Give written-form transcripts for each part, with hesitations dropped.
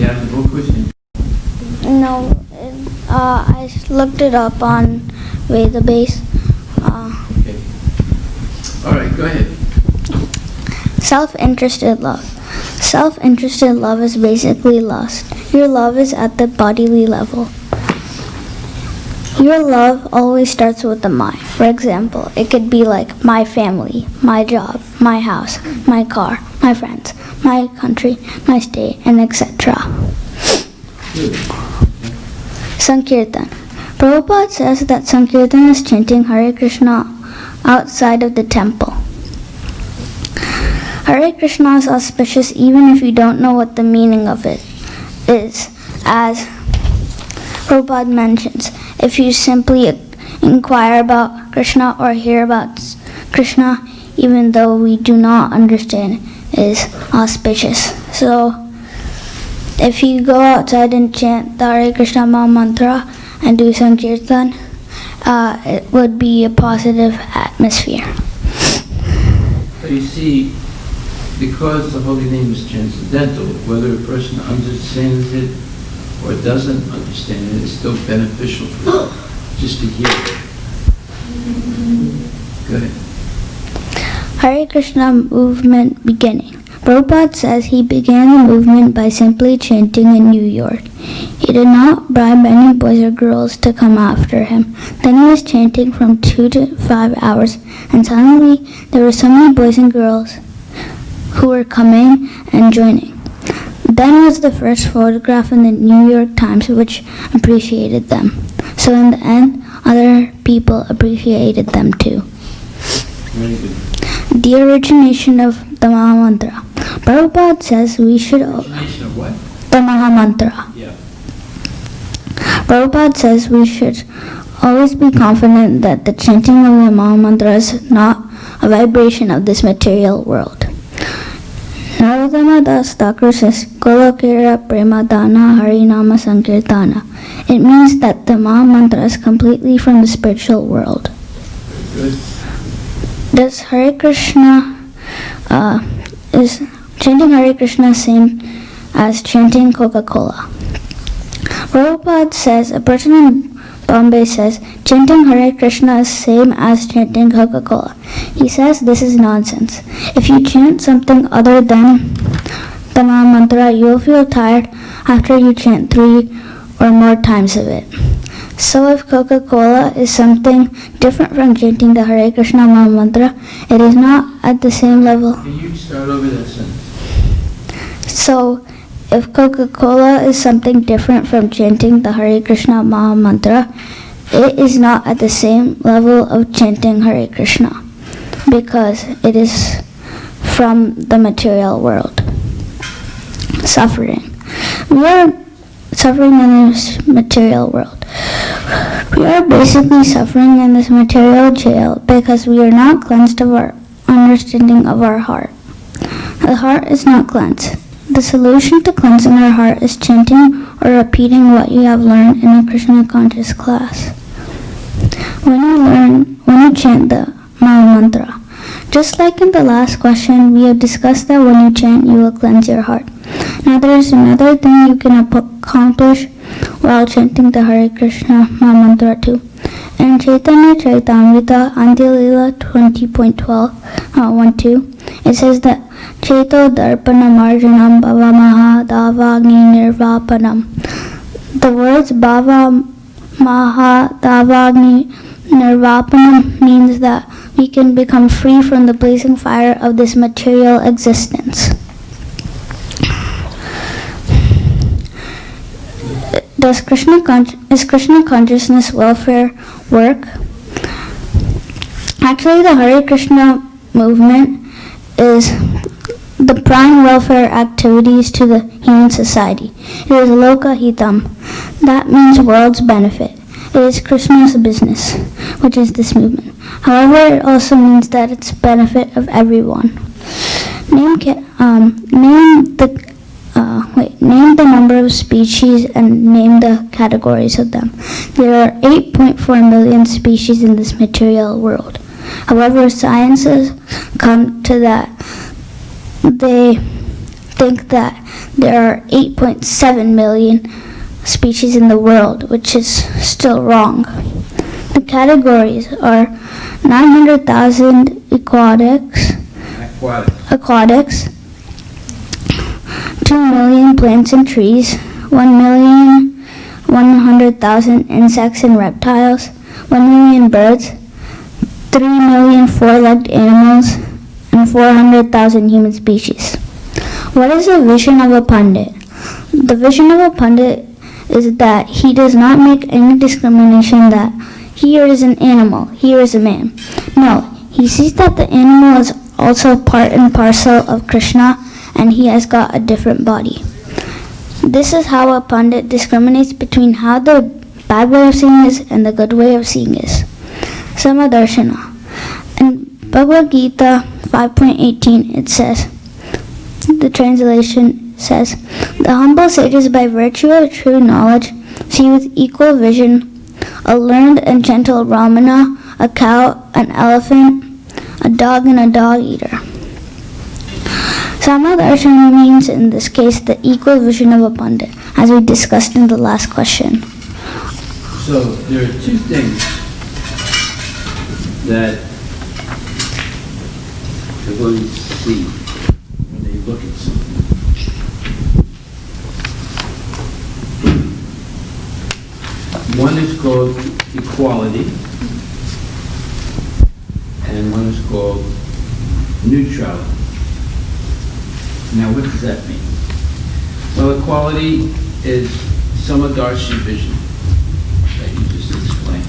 you have the book with you? No, I looked it up on Vedabase. Okay. All right, go ahead. Self-interested love. Self-interested love is basically lust. Your love is at the bodily level. Your love always starts with the mind. For example, it could be like my family, my job, my house, my car, my friends, my country, my state, and etc. Sankirtan. Prabhupada says that Sankirtan is chanting Hare Krishna outside of the temple. Hare Krishna is auspicious even if you don't know what the meaning of it is. As Prabhupada mentions, if you simply inquire about Krishna or hear about Krishna, even though we do not understand, is auspicious. So, if you go outside and chant the Hare Krishna Maha Mantra and do Sankirtan, it would be a positive atmosphere. So you see, because the holy name is transcendental, whether a person understands it or doesn't understand it, it's still beneficial for them just to hear it. Go ahead. Hare Krishna movement beginning. Prabhupada says he began the movement by simply chanting in New York. He did not bribe any boys or girls to come after him. Then he was chanting from 2 to 5 hours, and suddenly there were so many boys and girls who were coming and joining. Then was the first photograph in the New York Times, which appreciated them. So in the end, other people appreciated them too. Very good. The origination of the Maha Mantra. Prabhupada says we should... Origination of what? The Maha Mantra. Yeah. Prabhupada says we should always be confident that the chanting of the Maha Mantra is not a vibration of this material world. Narottama Das Thakur says, Golokera Prema Dana Harinama Sankirtana. It means that the Maha Mantra is completely from the spiritual world. Good. Does Hare Krishna, is chanting Hare Krishna same as chanting Coca-Cola? Prabhupada says, a person in Bombay says, chanting Hare Krishna is same as chanting Coca-Cola. He says this is nonsense. If you chant something other than the Maha Mantra, you'll feel tired after you chant 3 or more times of it. So if Coca-Cola is something different from chanting the Hare Krishna Maha Mantra, it is not at the same level. Can you start over that sentence? So if Coca-Cola is something different from chanting the Hare Krishna Maha Mantra, it is not at the same level of chanting Hare Krishna because it is from the material world. Suffering. We are suffering in this material world. We are basically suffering in this material jail because we are not cleansed of our understanding of our heart. The heart is not cleansed. The solution to cleansing our heart is chanting or repeating what you have learned in a Krishna conscious class. When you chant the Maha Mantra, just like in the last question, we have discussed that when you chant, you will cleanse your heart. Now there is another thing you can accomplish while chanting the Hare Krishna Maha Mantra too. In Chaitanya Charitamrita, Andilila 20.12, 1-2, it says that Chaito Darpana Marjanam Bhava Maha Davagni Nirvapanam. The words Bhava Maha Davagni Nirvapanam means that we can become free from the blazing fire of this material existence. Is Krishna consciousness welfare work? Actually, the Hare Krishna movement is the prime welfare activities to the human society. It is Loka Hitam. That means world's benefit. It is Krishna's business, which is this movement. However, it also means that it's benefit of everyone. Name the number of species and name the categories of them. There are 8.4 million species in this material world. However, sciences come to that. They think that there are 8.7 million species in the world, which is still wrong. The categories are 900,000 aquatics, 2 million plants and trees, 1,100,000 insects and reptiles, 1 million birds, 3 million four-legged animals, and 400,000 human species. What is the vision of a pundit? The vision of a pundit is that he does not make any discrimination that here is an animal, here is a man. No, he sees that the animal is also part and parcel of Krishna, and he has got a different body. This is how a pundit discriminates between how the bad way of seeing is and the good way of seeing is. Samadarshana. In Bhagavad Gita 5.18 it says, the translation says, the humble sages by virtue of true knowledge see with equal vision a learned and gentle Brahmana, a cow, an elephant, a dog, and a dog-eater. Samadarshana means in this case the equal vision of a pundit, as we discussed in the last question. So there are two things that the devotees see when they look at something. One is called equality, and one is called neutrality. Now, what does that mean? Well, equality is Samadarshi vision that you just explained.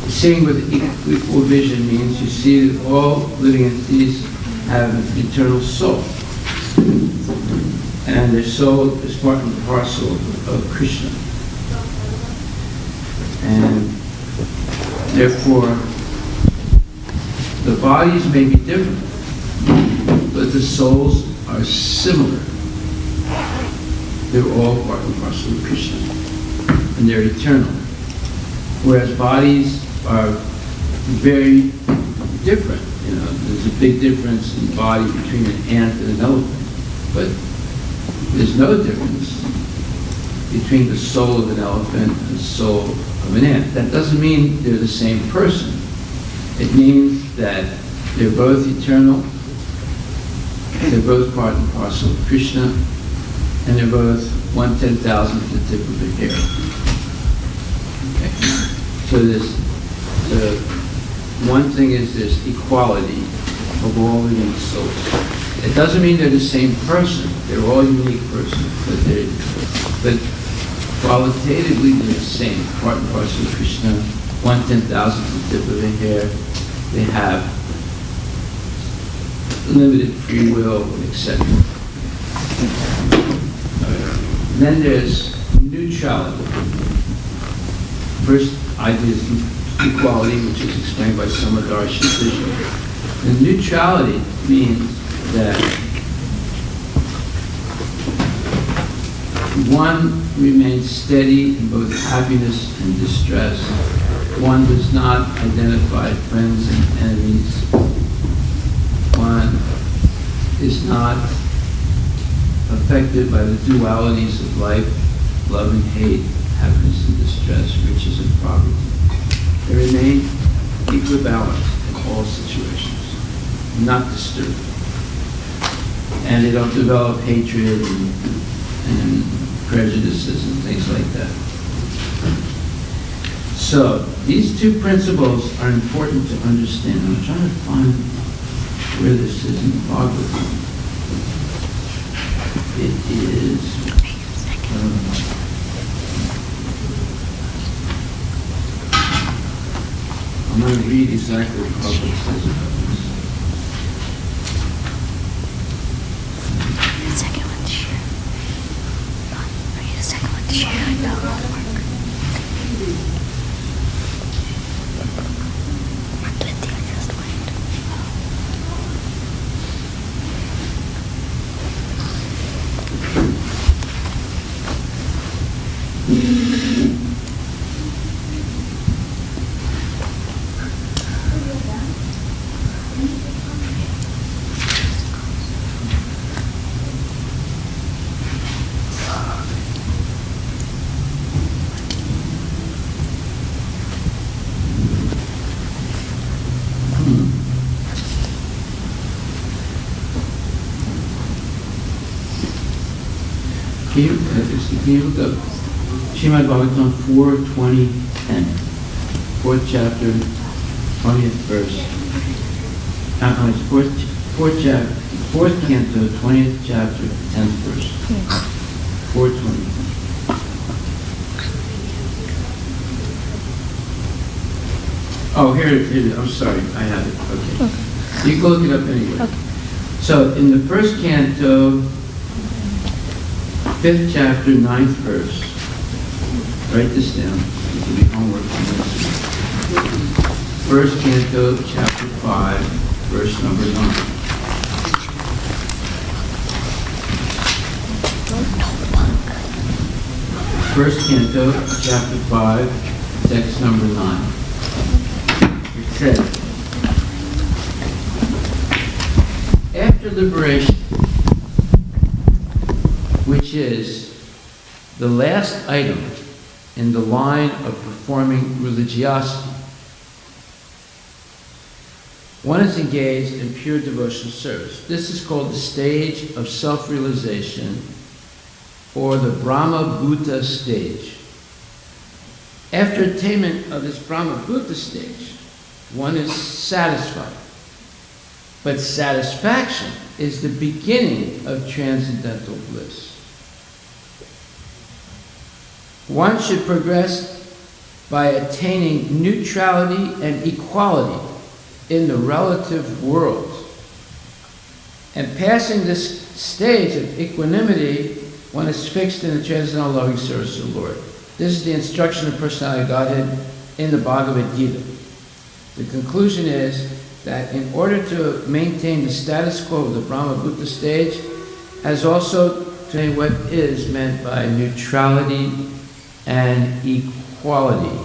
Seeing with equal vision means you see that all living entities have an eternal soul, and their soul is part and parcel of Krishna. And therefore, the bodies may be different, but the souls are similar. They're all part and parcel of Krishna, and they're eternal. Whereas bodies are very different. You know, there's a big difference in body between an ant and an elephant, but there's no difference between the soul of an elephant and the soul of an ant. That doesn't mean they're the same person. It means that they're both eternal, they're both part and parcel of Krishna, and they're both 1/10,000th of the tip of a hair. Okay. So one thing is this equality of all living souls. It doesn't mean they're the same person. They're all unique persons, but qualitatively they're the same. Part and parcel of Krishna, 1/10,000th of the tip of a hair. They have limited free will, etc. Then there's neutrality. First idea is equality, which is explained by Samadarshi vision. And neutrality means that one remains steady in both happiness and distress. One does not identify friends and enemies. One is not affected by the dualities of life, love and hate, happiness and distress, riches and poverty. They remain equibalanced in all situations, not disturbed. And they don't develop hatred and prejudices and things like that. So, these two principles are important to understand. I'm trying to find where this is in the Bhagavatam. It is... I'm going to read exactly what Prabhupada says about this. The second one to share. Read the second one to share. I know it won't work. Aditya just went. Can you look up Srimad Bhagavatam 4:20-10, 4th chapter, 20th verse. Fourth canto, 20th chapter, 10th verse. 4:20. Oh, here it is. I'm sorry, I have it. Okay. You can look it up anyway. Okay. So in the first canto, 5th chapter, 9th verse. Write this down. This will be homework for next week. First canto, chapter 5, verse number 9. First canto, chapter 5, text number 9. It says, after liberation, which is the last item in the line of performing religiosity, one is engaged in pure devotional service. This is called the stage of self-realization, or the Brahma Bhuta stage. After attainment of this Brahma Bhuta stage, one is satisfied. But satisfaction is the beginning of transcendental bliss. One should progress by attaining neutrality and equality in the relative world. And passing this stage of equanimity, one is fixed in the transcendental loving service of the Lord. This is the instruction of personality of Godhead in the Bhagavad Gita. The conclusion is that in order to maintain the status quo of the Brahma Bhuta stage, has also to say what is meant by neutrality and equality.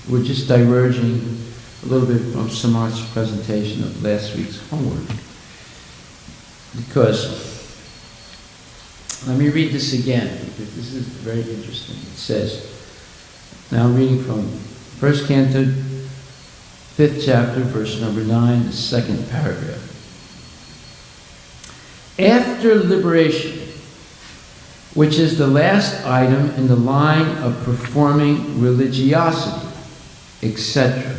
We're just diverging a little bit from Samarth's presentation of last week's homework. Because, let me read this again, because this is very interesting. It says, now I'm reading from 1st canto, 5th chapter, verse number 9, the 2nd paragraph. After liberation, which is the last item in the line of performing religiosity, etc.,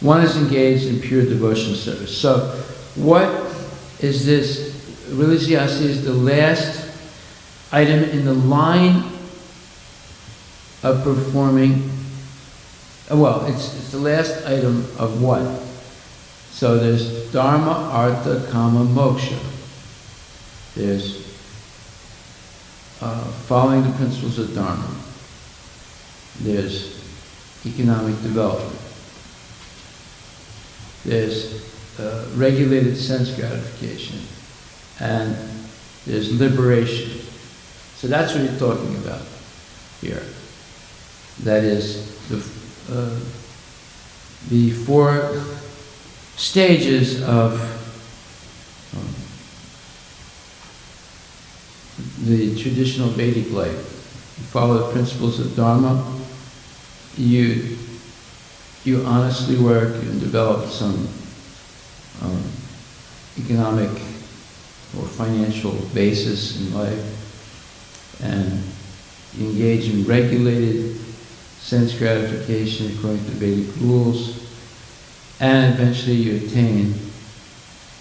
one is engaged in pure devotional service. So, what is this? Religiosity is the last item in the line of performing. Well, it's the last item of what? So there's Dharma, Artha, Kama, Moksha. There's following the principles of Dharma. There's economic development. There's regulated sense gratification. And there's liberation. So that's what you're talking about here. That is the 4 stages of the traditional Vedic life. You follow the principles of Dharma, you honestly work and develop some economic or financial basis in life, and you engage in regulated sense gratification according to Vedic rules, and eventually you attain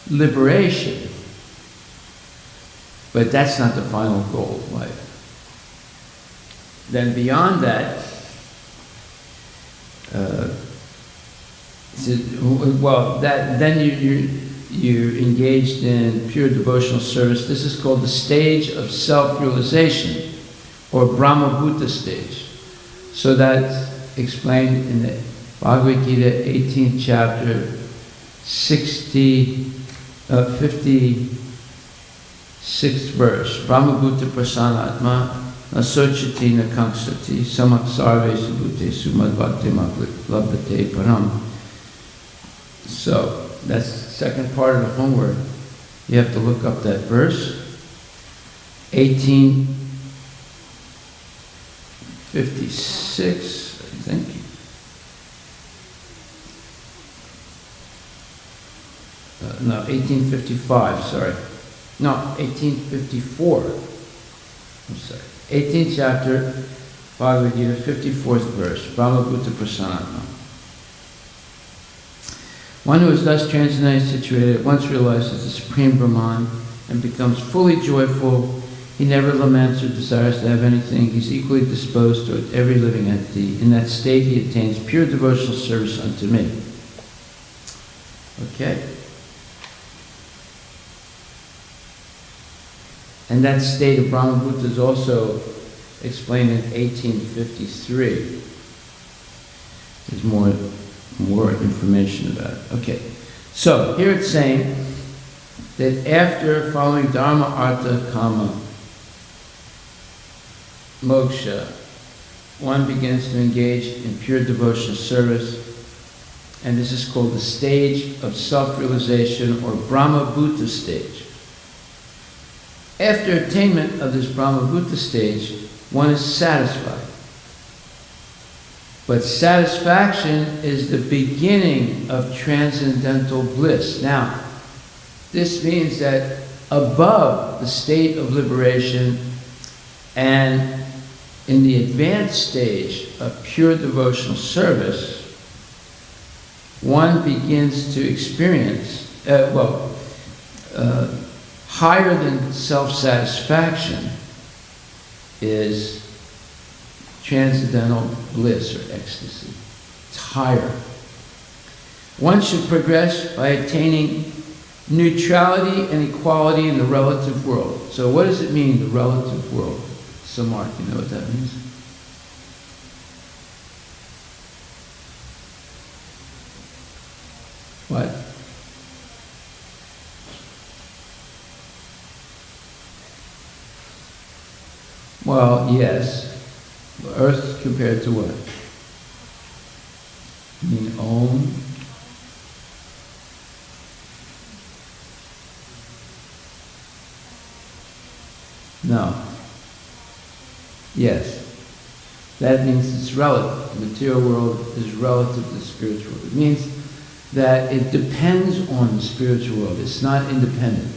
liberation. But that's not the final goal of life. Then beyond that, then you're engaged in pure devotional service. This is called the stage of self-realization, or Brahma Bhuta stage. So that's explained in the Bhagavad Gita, 18th chapter, 56th verse. Brahma Bhuta prasanatma nasochati nakangsati samak sarvesu bhutesu madbhakti labdate param. So that's the second part of the homework. You have to look up that verse. 1856, I think. No, 1855, sorry. No, 1854. I'm sorry. 18th chapter, Bhagavad Gita, 54th verse, Brahmabhuta Prasanatma. One who is thus transcendently situated at once realizes the Supreme Brahman and becomes fully joyful. He never laments or desires to have anything. He's equally disposed toward every living entity. In that state, he attains pure devotional service unto me. Okay? And that state of Brahmabhuta is also explained in 1853. There's more information about it. Okay. So, here it's saying that after following Dharma, Artha, Kama, Moksha, one begins to engage in pure devotional service, and this is called the stage of self-realization, or Brahmabhuta stage. After attainment of this Brahmabhuta stage, one is satisfied. But satisfaction is the beginning of transcendental bliss. Now, this means that above the state of liberation and in the advanced stage of pure devotional service, one begins to experience, higher than self-satisfaction is transcendental bliss or ecstasy. It's higher. One should progress by attaining neutrality and equality in the relative world. So what does it mean, the relative world? So Mark, you know what that means? What? Well, yes. Earth compared to what? You mean own? No. Yes. That means it's relative. The material world is relative to the spiritual world. It means that it depends on the spiritual world. It's not independent.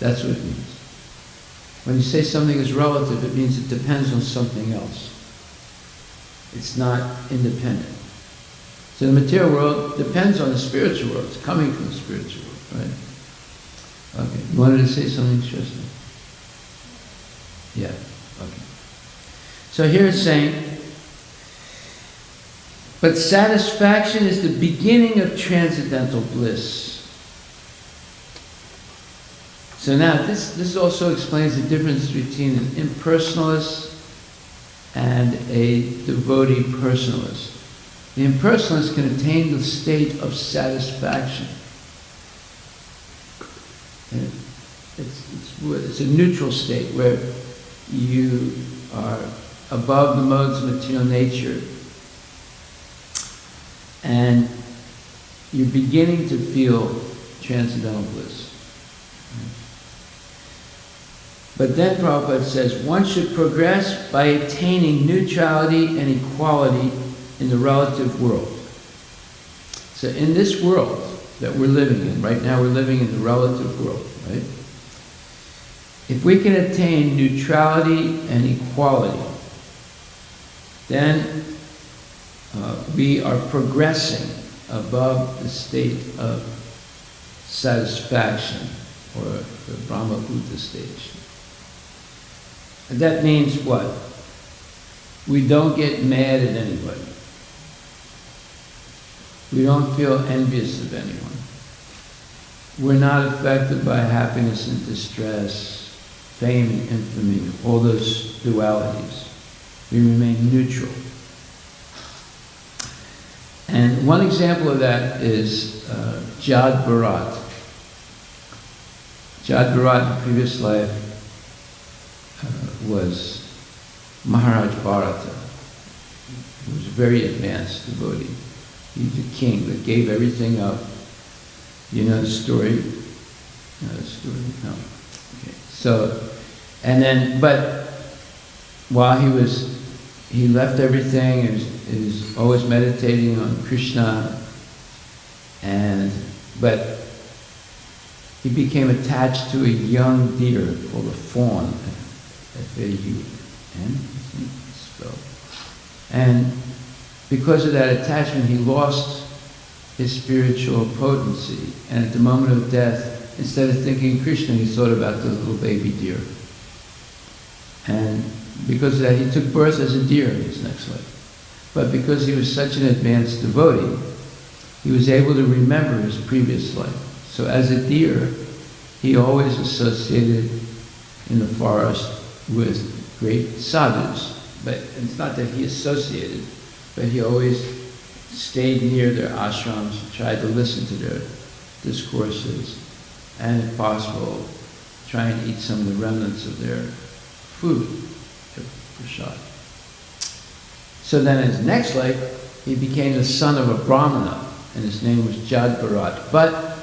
That's what it means. When you say something is relative, it means it depends on something else. It's not independent. So the material world depends on the spiritual world. It's coming from the spiritual world, right? Okay. You wanted to say something, Shasta? Yeah. Okay. So here it's saying, but satisfaction is the beginning of transcendental bliss. So now, this also explains the difference between an impersonalist and a devotee personalist. The impersonalist can attain the state of satisfaction. And it's a neutral state where you are above the modes of material nature and you're beginning to feel transcendental bliss. But then Prabhupada says, one should progress by attaining neutrality and equality in the relative world. So in this world that we're living in, right now we're living in the relative world, right? If we can attain neutrality and equality, then we are progressing above the state of satisfaction, or the Brahmabhuta stage. And that means what? We don't get mad at anybody. We don't feel envious of anyone. We're not affected by happiness and distress, fame and infamy, all those dualities. We remain neutral. And one example of that is Jad Bharat. Jad Bharat in the previous life was Maharaj Bharata. He was a very advanced devotee. He's a king that gave everything up. You know the story? You know the story? No. Okay. So, and then, but while he left everything, he was always meditating on Krishna, but he became attached to a young deer called a fawn, F-A-U. And because of that attachment, he lost his spiritual potency. And at the moment of death, instead of thinking Krishna, he thought about the little baby deer. And because of that, he took birth as a deer in his next life. But because he was such an advanced devotee, he was able to remember his previous life. So as a deer, he always associated in the forest with great sadhus. But it's not that he associated, but he always stayed near their ashrams, tried to listen to their discourses, and if possible, try and eat some of the remnants of their food, their prasad. So then in his next life, he became the son of a brahmana, and his name was Jadbharat. But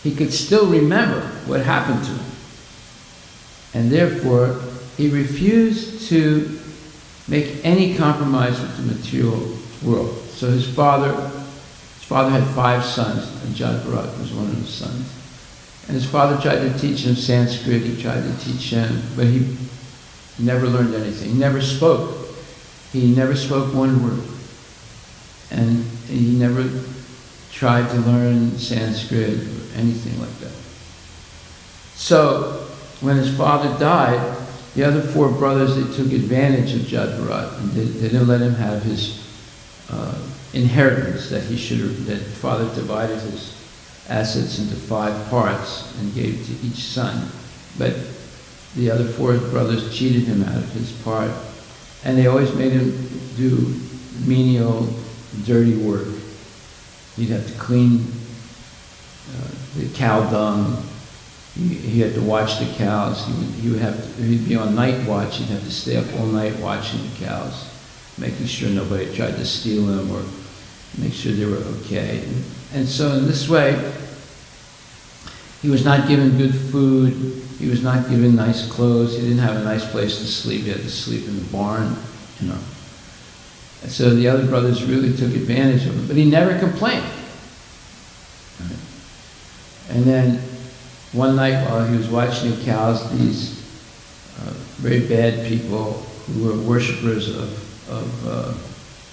he could still remember what happened to him. And therefore, he refused to make any compromise with the material world. So his father had 5 sons, and Jadbharat was one of the sons. And his father tried to teach him Sanskrit, he tried to teach him, but he never learned anything. He never spoke. He never spoke one word. And he never tried to learn Sanskrit or anything like that. So when his father died, the other 4 brothers, they took advantage of Jadbharat, and they didn't let him have his inheritance that that father divided his assets into 5 parts and gave to each son. But the other 4 brothers cheated him out of his part, and they always made him do menial, dirty work. He'd have to clean the cow dung. He had to watch the cows. He'd be on night watch. He'd have to stay up all night watching the cows, making sure nobody tried to steal them or make sure they were okay. And so in this way, he was not given good food. He was not given nice clothes. He didn't have a nice place to sleep. He had to sleep in the barn, you know. And so the other brothers really took advantage of him, but he never complained. Right? And then one night while he was watching the cows, these very bad people who were worshippers of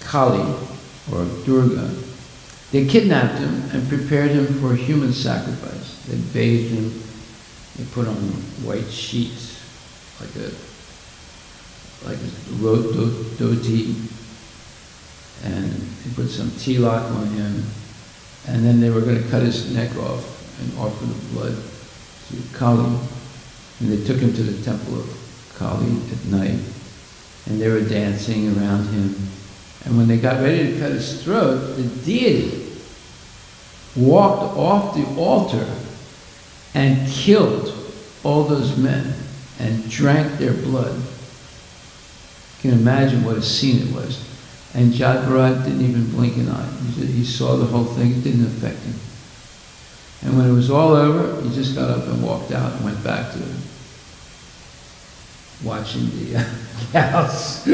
Kali or Durga, they kidnapped him and prepared him for a human sacrifice. They bathed him, they put on white sheets, like a dhoti, and they put some tilak on him, and then they were going to cut his neck off and offer the blood to Kali. And they took him to the temple of Kali at night, and they were dancing around him. And when they got ready to cut his throat, the deity walked off the altar and killed all those men and drank their blood. You can imagine what a scene it was. And Jadbharat didn't even blink an eye. He saw the whole thing. It didn't affect him. And when it was all over, he just got up and walked out and went back to watching the cows.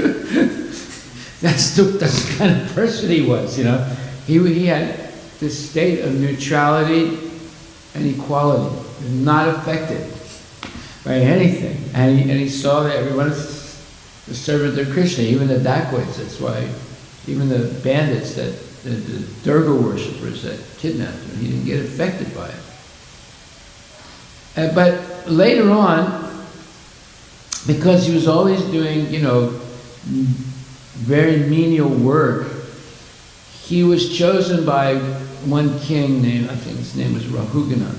That's the kind of person he was, you know. He had this state of neutrality and equality, not affected by anything. And he saw that everyone is the servant of Krishna, even the dacoits. That's why, even the bandits, the Durga worshippers that kidnapped him, he didn't get affected by it. But later on, because he was always doing, you know, very menial work, he was chosen by one king named, I think his name was Rahugana,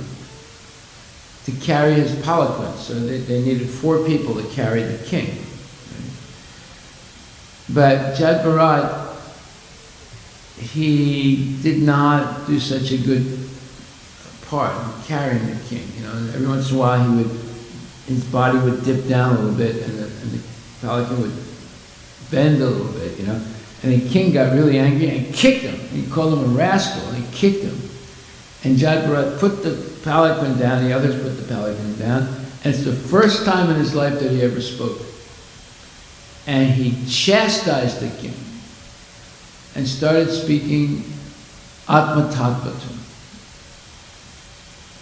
to carry his palanquin. So they needed 4 people to carry the king. But Jadbharat, he did not do such a good part in carrying the king. You know, every once in a while his body would dip down a little bit, and the palanquin would bend a little bit, you know. And the king got really angry and kicked him. He called him a rascal, and he kicked him. And Jadbharat put the palanquin down, the others put the palanquin down, and it's the first time in his life that he ever spoke. And he chastised the king and started speaking Atma Tattva to him.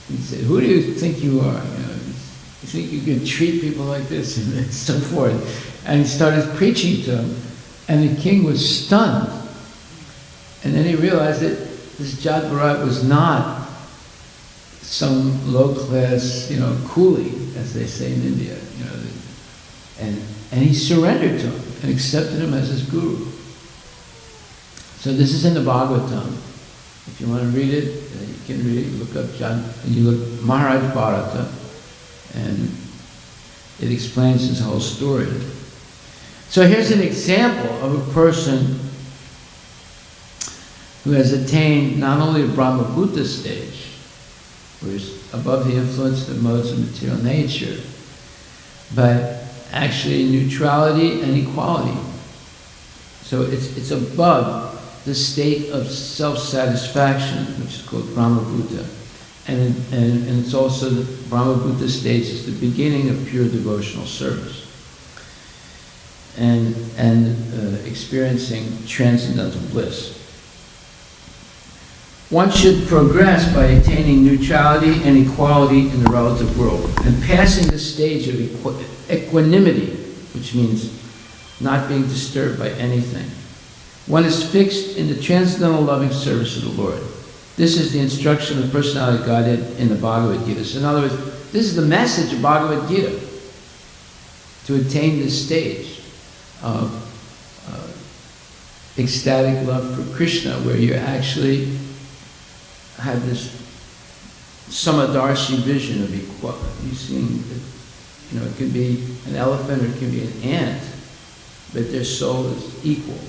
He said, "Who do you think you are? You know, You think you can treat people like this, and so forth. And he started preaching to him, and the king was stunned. And then he realized that this Jat Bharat was not some low-class, coolie, as they say in India, and he surrendered to him and accepted him as his guru. So this is in the Bhagavatam. If you want to read it, you can read it. Look up you look Maharaj Bharata, and it explains his whole story. So here's an example of a person who has attained not only the Brahmabhuta stage, where he's above the influence of the modes of material nature, but actually neutrality and equality. So it's above the state of self-satisfaction, which is called Brahmabhuta. And it's also the Brahmabhuta stage is the beginning of pure devotional service. And experiencing transcendental bliss. One should progress by attaining neutrality and equality in the relative world, and passing the stage of equanimity, which means not being disturbed by anything. One is fixed in the transcendental loving service of the Lord. This is the instruction of the personality of Godhead in the Bhagavad Gita. So in other words, this is the message of Bhagavad Gita, to attain this stage of ecstatic love for Krishna, where you actually have this samadarshi vision of equality. You seeing that, it could be an elephant or it could be an ant, but their soul is equal.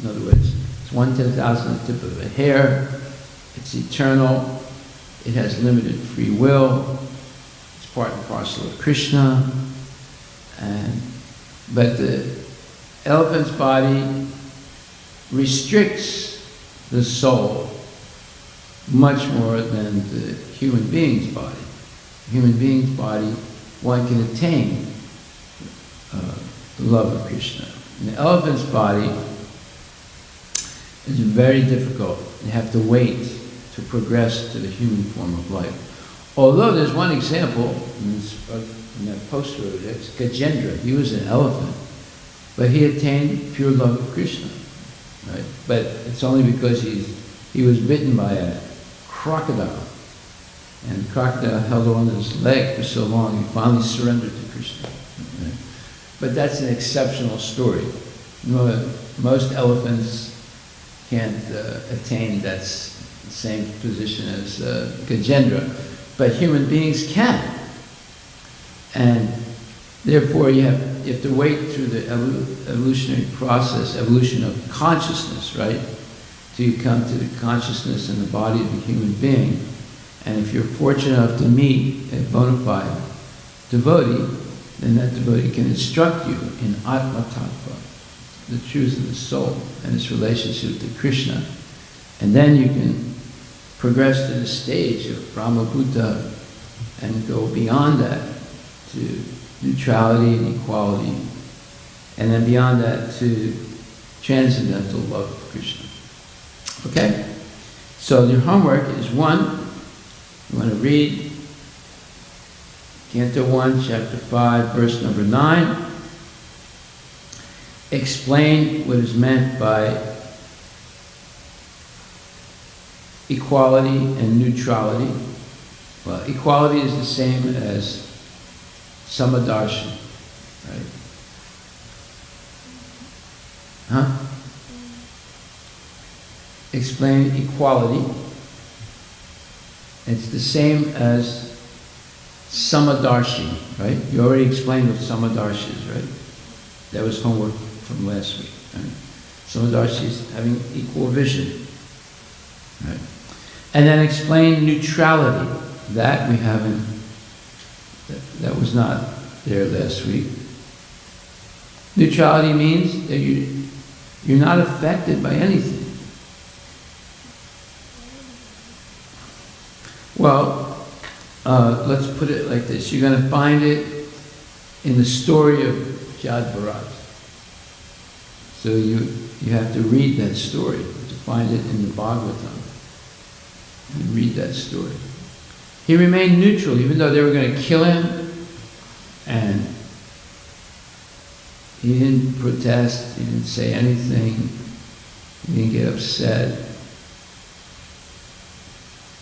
In other words, it's 1/10,000th of the tip of a hair, it's eternal, it has limited free will, it's part and parcel of Krishna, but the elephant's body restricts the soul much more than the human being's body. The human being's body, one can attain the love of Krishna. And the elephant's body is very difficult. You have to wait to progress to the human form of life. Although there's one example in that poster, it's Gajendra. He was an elephant, but he attained pure love of Krishna. Right? But it's only because he was bitten by a crocodile, and the crocodile held on to his leg for so long, he finally surrendered to Krishna. Right? But that's an exceptional story. Most elephants can't attain that same position as Gajendra, but human beings can. And therefore you have to wait through the evolutionary process, evolution of consciousness, right? Till you come to the consciousness in the body of a human being. And if you're fortunate enough to meet a bona fide devotee, then that devotee can instruct you in Atma Tattva, the truth of the soul and its relationship to Krishna. And then you can progress to the stage of Brahmabhuta and go beyond that to neutrality and equality, and then beyond that to transcendental love of Krishna. Okay? So your homework is 1, you want to read Canto 1, Chapter 5, verse number 9. Explain what is meant by equality and neutrality. Well, equality is the same as samadarshi, right? Explain equality. It's the same as samadarshi, right? You already explained what samadarshi is, right? That was homework from last week. Right? Samadarshi is having equal vision, right? And then explain neutrality. That we haven't. That was not there last week. Neutrality means that you're not affected by anything. Well, let's put it like this. You're going to find it in the story of Jat Bharat. So you have to read that story to find it in the Bhagavatam. You read that story. He remained neutral, even though they were going to kill him And he didn't protest, he didn't say anything, he didn't get upset.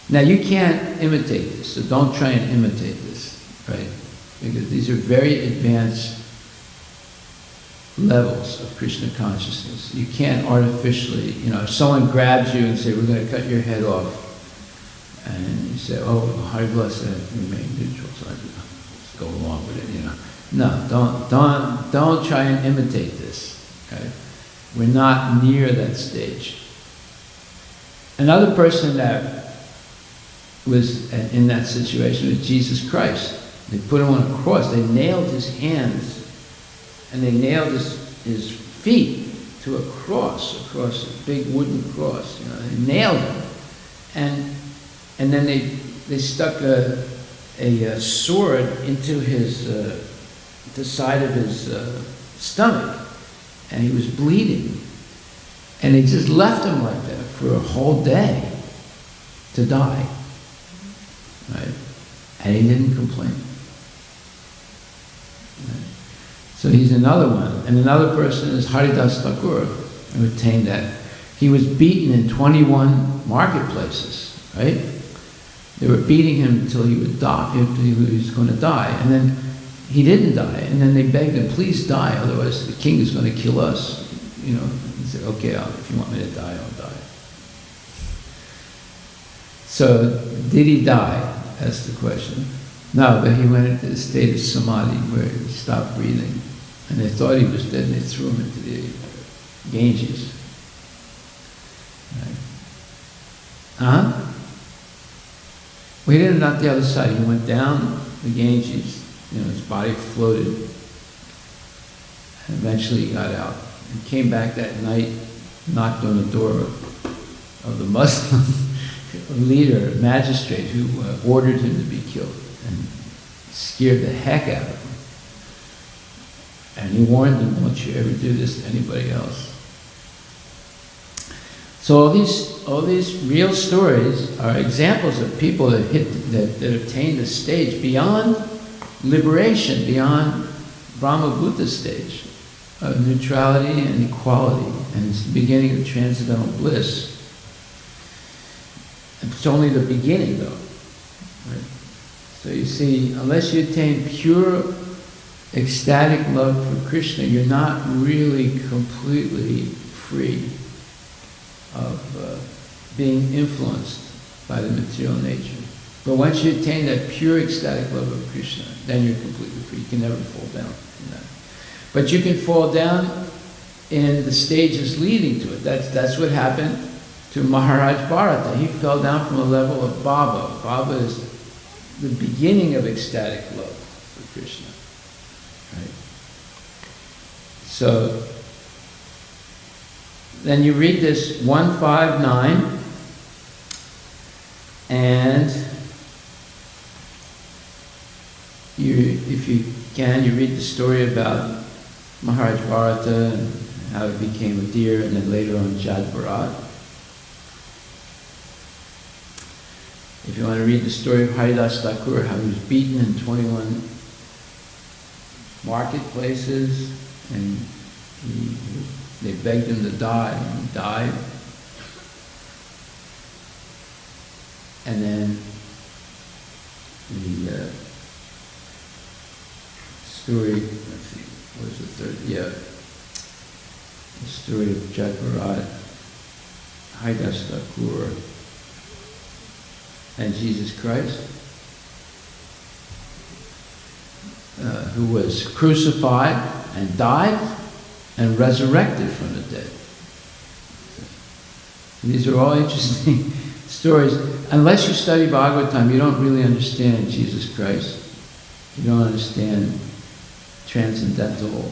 Now you can't imitate this, so don't try and imitate this, right? Because these are very advanced levels of Krishna consciousness. You can't artificially, if someone grabs you and say, we're going to cut your head off, and you say, oh, Harivilas said, remain neutral, so let's go along with it, No, don't try and imitate this, okay? We're not near that stage. Another person that was in that situation was Jesus Christ. They put him on a cross, they nailed his hands and they nailed his feet to a cross, a big wooden cross. They nailed him, and then they stuck a sword into the side of his stomach, and he was bleeding, and they just left him like that for a whole day to die, right? And he didn't complain. So he's another one. And another person is Haridas Thakur, who attained that. He was beaten in 21 marketplaces, right? They were beating him until he would die, he was going to die. And then he didn't die. And then they begged him, please die, otherwise the king is going to kill us. He said, okay, if you want me to die, I'll die. So did he die? That's the question. No, but he went into the state of samadhi where he stopped breathing. And they thought he was dead and they threw him into the Ganges. Right. Well, he didn't knock the other side. He went down the Ganges. His body floated. And eventually he got out. And came back that night, knocked on the door of the Muslim leader, magistrate, who ordered him to be killed. And scared the heck out of him. And he warned them, don't you ever do this to anybody else. So all these real stories are examples of people that attain the stage beyond liberation, beyond Brahma Buddha stage of neutrality and equality, and it's the beginning of transcendental bliss. It's only the beginning, though. Right? So you see, unless you attain pure ecstatic love for Krishna, you're not really completely free of being influenced by the material nature. But once you attain that pure ecstatic love of Krishna, then you're completely free. You can never fall down from that. But you can fall down in the stages leading to it. That's what happened to Maharaj Bharata. He fell down from a level of Bhava. Bhava is the beginning of ecstatic love for Krishna. Right? So then you read this 159, and if you can, you read the story about Maharaj Bharata and how he became a deer, and then later on Jad Bharat. If you want to read the story of Haridas Thakur, how he was beaten in 21 marketplaces, and they begged him to die, and he died. And then the story, let's see, what was the third? Yeah. The story of Jad Bharat, Haridas Thakur, and Jesus Christ, who was crucified and died and resurrected from the dead. These are all interesting stories. Unless you study Bhagavatam, you don't really understand Jesus Christ. You don't understand transcendental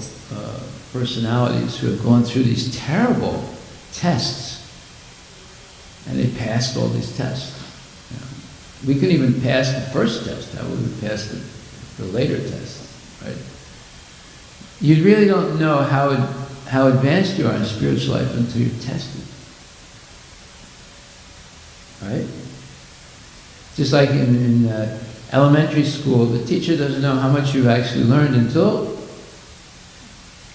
personalities who have gone through these terrible tests. And they passed all these tests. We couldn't even pass the first test. How would we pass the later test, right? You really don't know how advanced you are in spiritual life until you're tested, right? Just like in elementary school, the teacher doesn't know how much you've actually learned until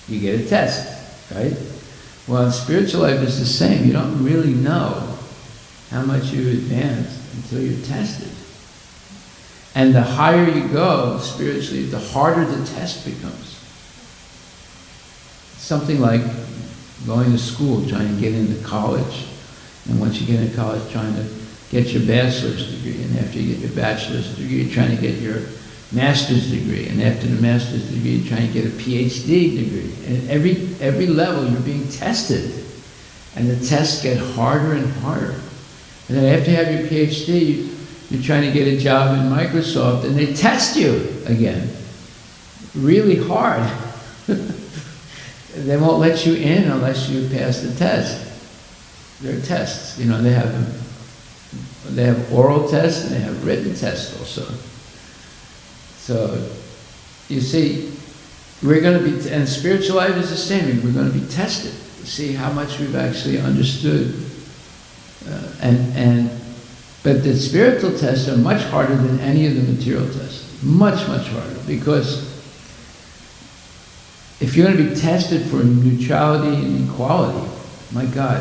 you get a test, right? Well, in spiritual life, it's the same. You don't really know how much you've advanced until you're tested. And the higher you go spiritually, the harder the test becomes. Something like going to school, trying to get into college. And once you get into college, trying to get your bachelor's degree. And after you get your bachelor's degree, you're trying to get your master's degree. And after the master's degree, you're trying to get a PhD degree. And every level, you're being tested. And the tests get harder and harder. And then after you have your PhD, you're trying to get a job in Microsoft, and they test you again. Really hard. They won't let you in unless you pass the test. There are tests, you know, they have oral tests and they have written tests also. So, you see, we're going to be, and spiritual life is the same, we're going to be tested to see how much we've actually understood. But the spiritual tests are much harder than any of the material tests. Much, much harder, because if you're going to be tested for neutrality and equality, my God,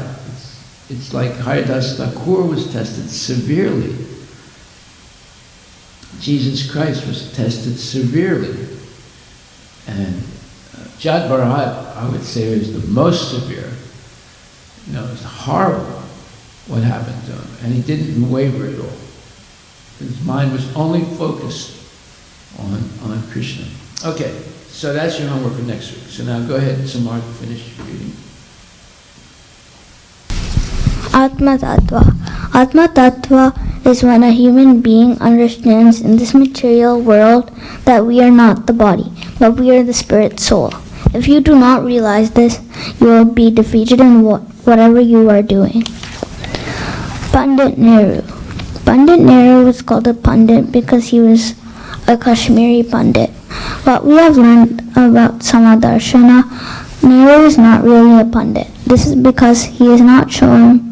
it's like Harivilas Thakur was tested severely. Jesus Christ was tested severely. And Jad Bharat, I would say, is the most severe. You know, it's horrible what happened to him. And he didn't waver at all. His mind was only focused on Krishna. Okay, so that's your homework for next week. So now go ahead, Samar, finish your reading. Atma Tattva. Atma Tattva is when a human being understands in this material world that we are not the body, but we are the spirit soul. If you do not realize this, you will be defeated in whatever you are doing. Pandit Nehru. Pandit Nehru was called a Pandit because he was a Kashmiri Pandit. What we have learned about Samadarshana, Nehru is not really a Pandit. This is because he is not showing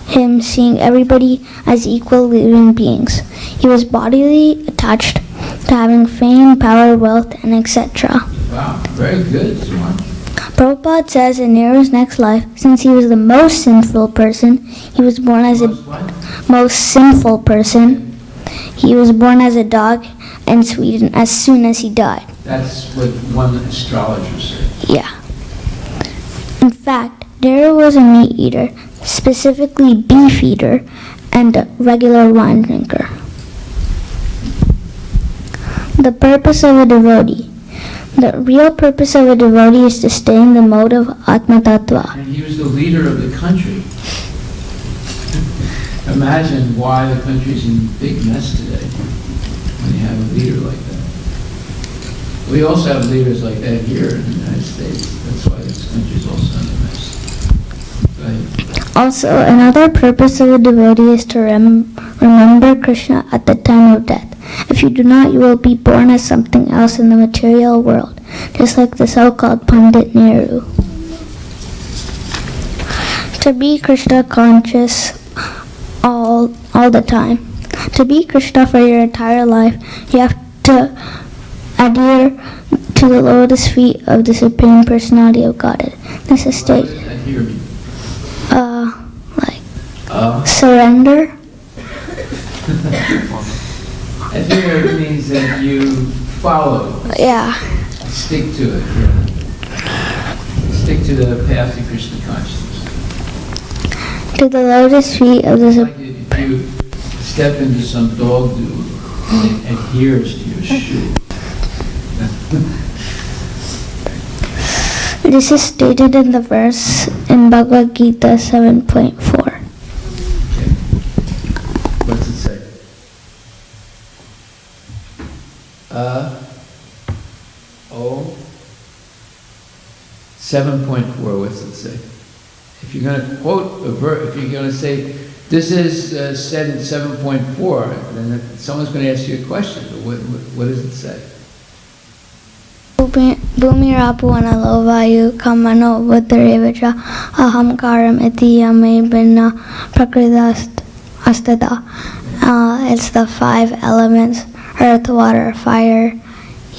him seeing everybody as equal living beings. He was bodily attached to having fame, power, wealth, and etc. Wow, very good, Samar. Prabhupada says in Nehru's next life, since he was the most sinful person, he was born as most sinful person. He was born as a dog in Sweden as soon as he died. That's what one astrologer said. Yeah. In fact, Nehru was a meat eater, specifically beef eater, and a regular wine drinker. The purpose of a devotee. The real purpose of a devotee is to stay in the mode of Atma Tattva. And he was the leader of the country. Imagine why the country's in big mess today when you have a leader like that. We also have leaders like that here in the United States. That's why this country's also in a mess. Go ahead. Also, another purpose of a devotee is to remember Krishna at the time of death. If you do not, you will be born as something else in the material world, just like the so-called Pandit Nehru. To be Krishna conscious all the time. To be Krishna for your entire life, you have to adhere to the lotus feet of the Supreme Personality of Godhead. This is stated. Surrender. Adhere means that you follow. Yeah. Stick to it. Yeah. Stick to the path to Krishna consciousness. To the lotus feet of the Like if you step into some dog do and it adheres to your shoe. This is stated in the verse in Bhagavad Gita 7.4. What's it say? 7.4, what's it say? If you're going to quote a verse, if you're going to say, this is said in 7.4, then someone's going to ask you a question. What does it say? Bhumi rapu analovayu kamano buddharevacha ahamkaram iti yame binna prakrita astada. It's the 5 elements: earth, water, fire,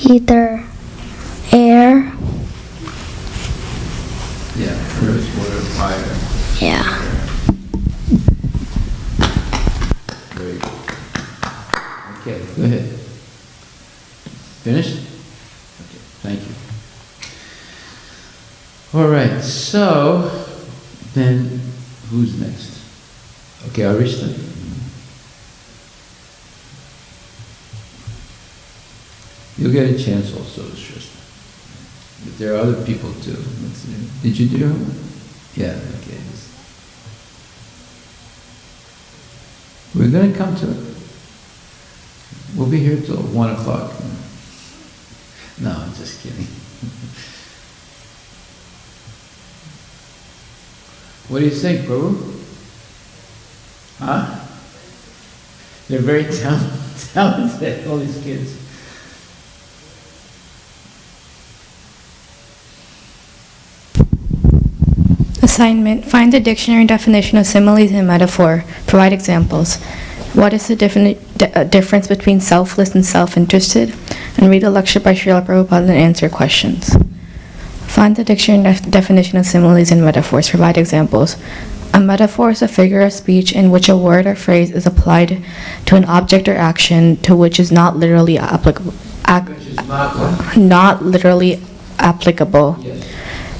ether, air. Yeah, earth, water, fire. Yeah. Very good. Okay, go ahead. Finished? Okay, thank you. All right, so then who's next? Okay, Arishta. You'll get a chance also, Srishta. But there are other people too. Let's see. Did you do your homework? Yeah, okay. We're going to come to it. We'll be here till 1 o'clock. No, I'm just kidding. What do you think, Prabhu? Huh? They're very talented, all these kids. Assignment. Find the dictionary definition of similes and metaphor. Provide examples. What is the difference between selfless and self-interested? And read a lecture by Srila Prabhupada and answer questions. Find the dictionary definition of similes and metaphors. Provide examples. A metaphor is a figure of speech in which a word or phrase is applied to an object or action to which is not literally applicable. Not literally applicable. Yes.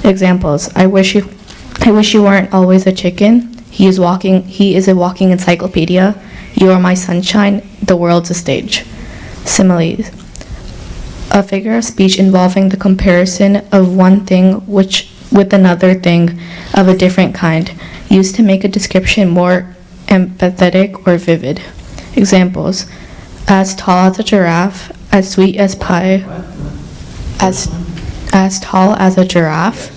Examples. I wish you weren't always a chicken. He is a walking encyclopedia. You are my sunshine. The world's a stage. Similes. A figure of speech involving the comparison of one thing with another thing of a different kind, used to make a description more empathetic or vivid. Examples. As tall as a giraffe, as sweet as pie. As tall as a giraffe,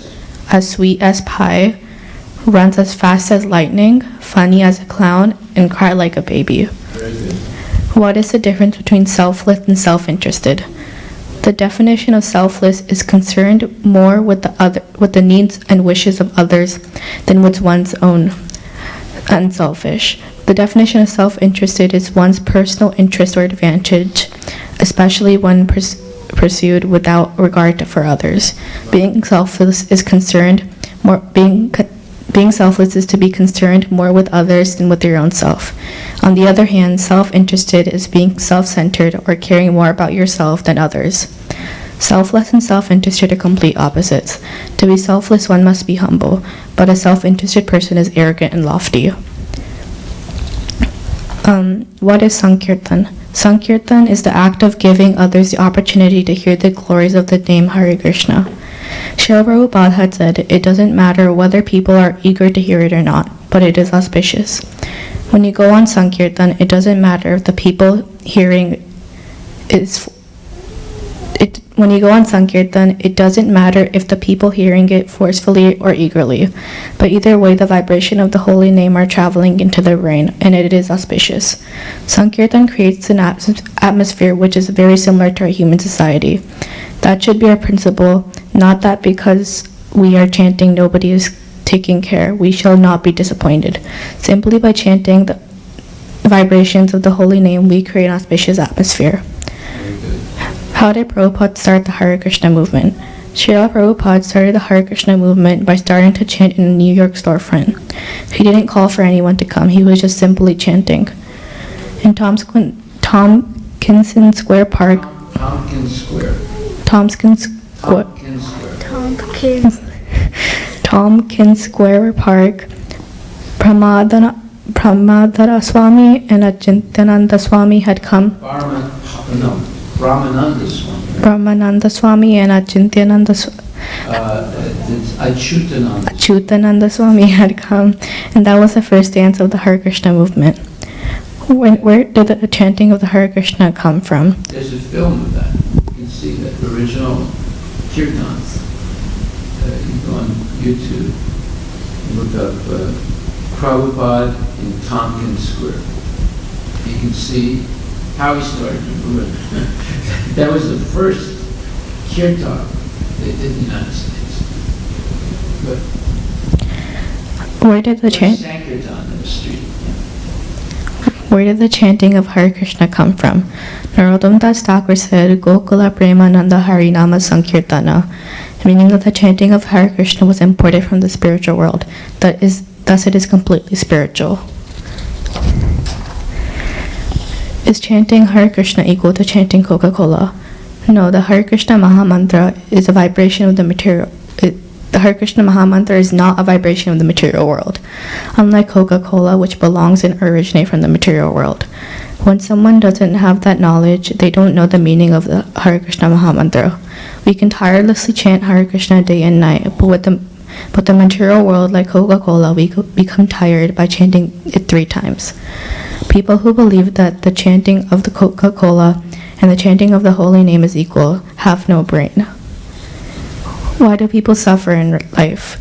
as sweet as pie, runs as fast as lightning, funny as a clown, and cry like a baby. Very good. What is the difference between selfless and self-interested? The definition of selfless is concerned more with the needs and wishes of others than with one's own. Unselfish. The definition of self-interested is one's personal interest or advantage, especially when pursued without regard for others. Being selfless is to be concerned more with others than with your own self. On the other hand, self-interested is being self-centered or caring more about yourself than others. Selfless and self-interested are complete opposites. To be selfless, one must be humble, but a self-interested person is arrogant and lofty. What is Sankirtan? Sankirtan is the act of giving others the opportunity to hear the glories of the name Hare Krishna. Srila Prabhupada had said, it doesn't matter whether people are eager to hear it or not, but it is auspicious. When you go on Sankirtan, it doesn't matter if the people hearing When you go on Sankirtan, it doesn't matter if the people hearing it forcefully or eagerly, but either way the vibration of the holy name are traveling into their brain, and it is auspicious. Sankirtan creates an atmosphere which is very similar to our human society. That should be our principle, not that because we are chanting nobody is taking care, we shall not be disappointed. Simply by chanting the vibrations of the holy name, we create an auspicious atmosphere. How did Prabhupada start the Hare Krishna movement? Srila Prabhupada started the Hare Krishna movement by starting to chant in a New York storefront. He didn't call for anyone to come, he was just simply chanting. In Tompkins Square Park, Tompkins Square Park, Pramadara Swami and Achintyananda Swami had come. Brahmananda Swami and Achintyananda Achyutananda Swami had come, and that was the first dance of the Hare Krishna movement. Where did the chanting of the Hare Krishna come from? There's a film of that. You can see the original kirtans. You go on YouTube, you look up Prabhupada in Tompkins Square. You can see how he started. That was the first kirtan they did in the United States. But where did the chant? Sankirtan in the street. Where did the chanting of Hare Krishna come from? Narottama Das Thakur said, Gokula Premananda Harinama Sankirtana, meaning that the chanting of Hare Krishna was imported from the spiritual world. Thus it is completely spiritual. Is chanting Hare Krishna equal to chanting Coca-Cola? No, the Hare Krishna Maha Mantra is a vibration of the material. The Hare Krishna Maha Mantra is not a vibration of the material world, unlike Coca-Cola, which belongs and originate from the material world. When someone doesn't have that knowledge, they don't know the meaning of the Hare Krishna Maha Mantra. We can tirelessly chant Hare Krishna day and night, but the material world, like Coca-Cola, we become tired by chanting it 3 times. People who believe that the chanting of the Coca-Cola and the chanting of the holy name is equal have no brain. Why do people suffer in life?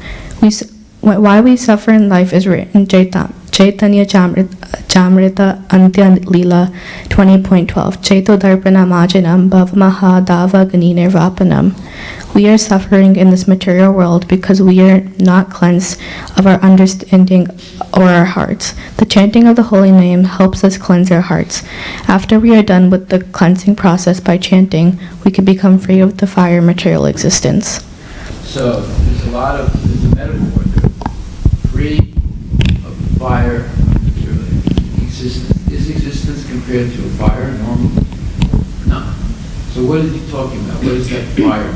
Why we suffer in life is written in Chaitanya Chamrita Antya Lila 20.12. Chaito Darpana Majanam Bhavamaha Dava Ganine Vapanam. We are suffering in this material world because we are not cleansed of our understanding or our hearts. The chanting of the holy name helps us cleanse our hearts. After we are done with the cleansing process by chanting, we can become free of the fire material existence. So there's a metaphor there. Free of the fire of material existence. Is existence compared to a fire normally? No. So what is he talking about? What is that fire?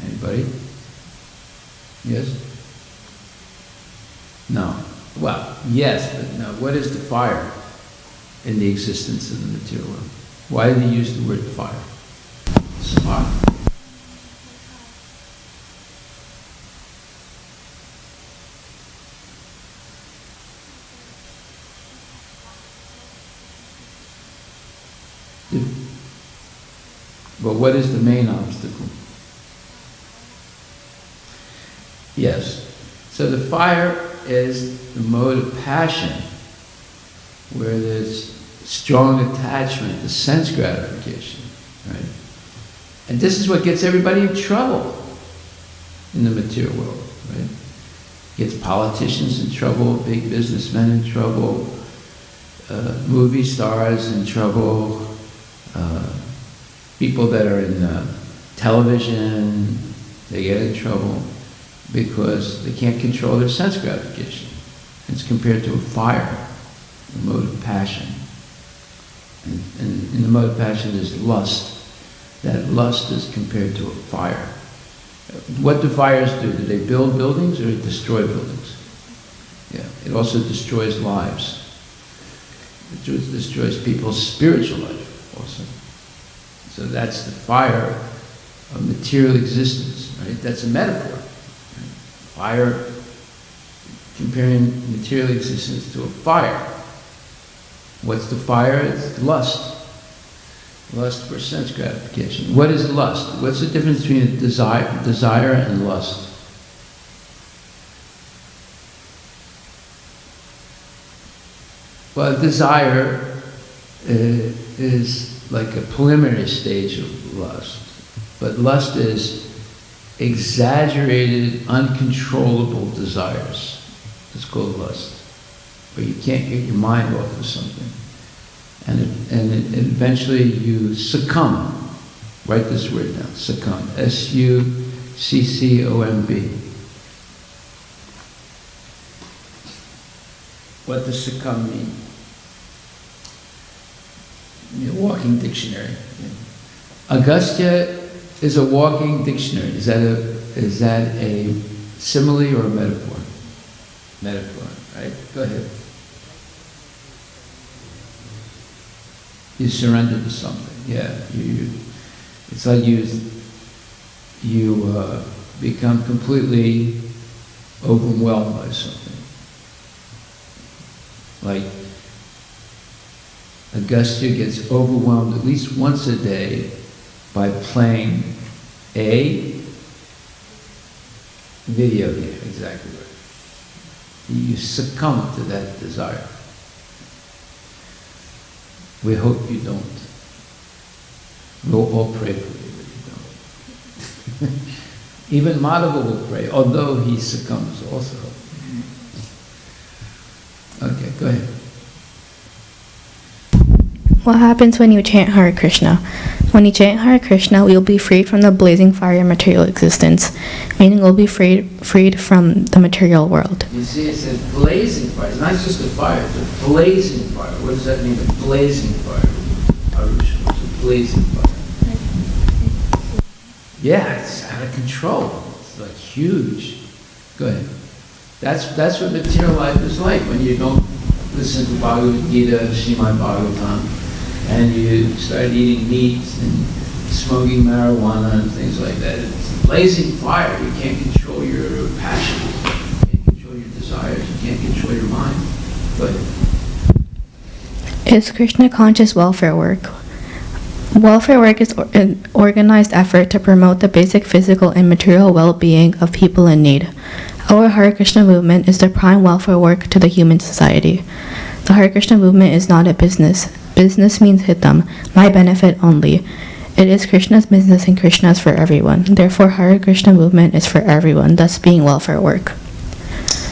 Anybody? Yes? No. Well, yes, but no. What is the fire in the existence of the material world? Why did he use the word fire? Spark. But what is the main obstacle? Yes. So the fire is the mode of passion where there's strong attachment to sense gratification, right? And this is what gets everybody in trouble in the material world, right? Gets politicians in trouble, big businessmen in trouble, movie stars in trouble, people that are in television, they get in trouble because they can't control their sense gratification. It's compared to a fire, the mode of passion. And in the mode of passion is lust. That lust is compared to a fire. What do fires do? Do they build buildings or destroy buildings? Yeah, it also destroys lives. It destroys people's spiritual life also. So that's the fire of material existence, right? That's a metaphor. Right? Fire, comparing material existence to a fire. What's the fire? It's lust. Lust for sense gratification. What is lust? What's the difference between desire and lust? Well, desire is like a preliminary stage of lust. But lust is exaggerated, uncontrollable desires. It's called lust. Where you can't get your mind off of something. And eventually you succumb. Write this word down, succumb. S-U-C-C-O-M-B. What does succumb mean? A walking dictionary. Agastya is a walking dictionary. Is that a simile or a metaphor? Metaphor, right? Go ahead. You surrender to something. Yeah, it's like you become completely overwhelmed by something. Like Agastya gets overwhelmed at least once a day by playing a video game. Exactly right. You succumb to that desire. We hope you don't. We'll all pray for you that you don't. Even Madhava will pray, although he succumbs also. Okay, go ahead. What happens when you chant Hare Krishna? When you chant Hare Krishna, we will be freed from the blazing fire of material existence, meaning we'll be freed from the material world. You see, it says blazing fire. It's not just a fire, it's a blazing fire. What does that mean, a blazing fire? Arusha, it's a blazing fire. Yeah, it's out of control. It's like huge. Go ahead. That's what material life is like when you don't listen to Bhagavad Gita, Srimad Bhagavatam, and you start eating meat and smoking marijuana and things like that. It's a blazing fire. You can't control your passions. You can't control your desires. You can't control your mind. But Is Krishna conscious welfare work? Welfare work is an organized effort to promote the basic physical and material well-being of people in need. Our Hare Krishna movement is the prime welfare work to the human society. The Hare Krishna movement is not a business. Business means hitam, my benefit only. It is Krishna's business and Krishna's for everyone. Therefore, Hare Krishna movement is for everyone, thus being welfare work.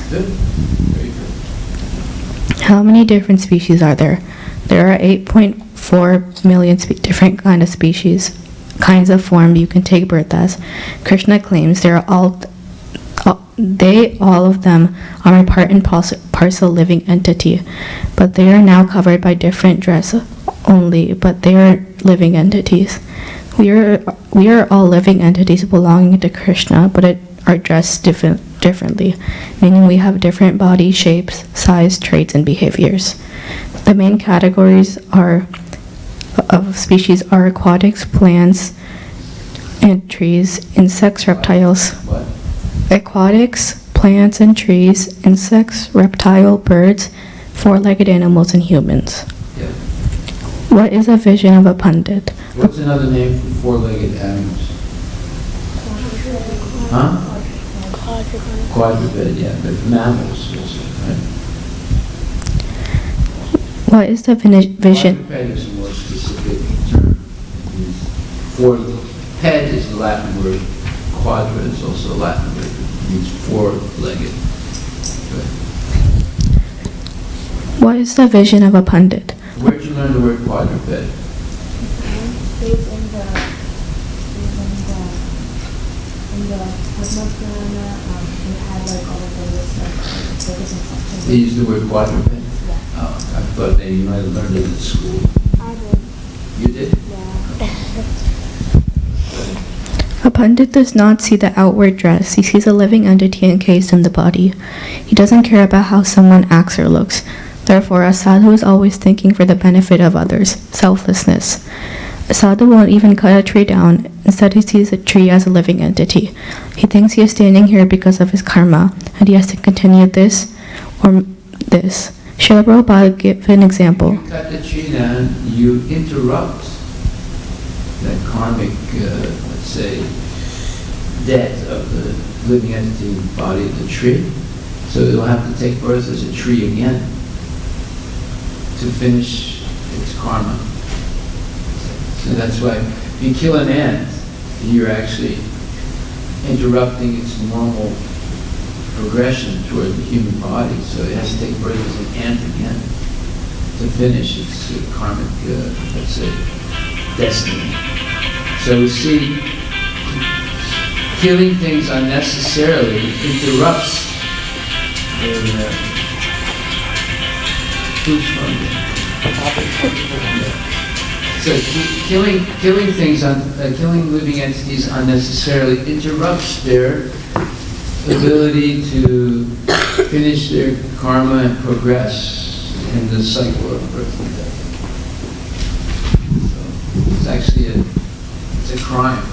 good. Very good. How many different species are there? There are 8.4 million different kinds of form you can take birth as. Krishna claims all of them are a part and parcel living entity, but they are now covered by different dress only, but they are living entities. We are all living entities belonging to Krishna, but are dressed differently, meaning we have different body shapes, size, traits, and behaviors. The main categories of species are aquatics, plants, and trees, insects, reptiles. What? Aquatics, plants and trees, insects, reptile, birds, four-legged animals, and humans. Yeah. What is a vision of a pundit? What's another name for four-legged animals? Huh? Quadruped, yeah, but mammals also, right? What is the vision? Quadruped is a more specific term. Ped is the Latin word. Quadra is also a Latin word. It means four-legged. Good. What is the vision of a pundit? Where'd you learn the word quadruped? They use the word quadruped? Oh, I thought maybe you might have learned it at school. I did. You did? A pundit does not see the outward dress. He sees a living entity encased in the body. He doesn't care about how someone acts or looks. Therefore, a sadhu is always thinking for the benefit of others, selflessness. A sadhu won't even cut a tree down. Instead, he sees a tree as a living entity. He thinks he is standing here because of his karma, and he has to continue this or this. Srila Prabhupada gave an example. You cut the tree down, you interrupt that karmic, let's say, death of the living entity body of the tree. So it'll have to take birth as a tree again to finish its karma. So that's why if you kill an ant, you're actually interrupting its normal progression toward the human body. So it has to take birth as an ant again to finish its karmic, let's say, destiny. So we see killing things unnecessarily interrupts their who's from there? So killing things, killing living entities unnecessarily interrupts their ability to finish their karma and progress in the cycle of birth and death. So it's actually it's a crime.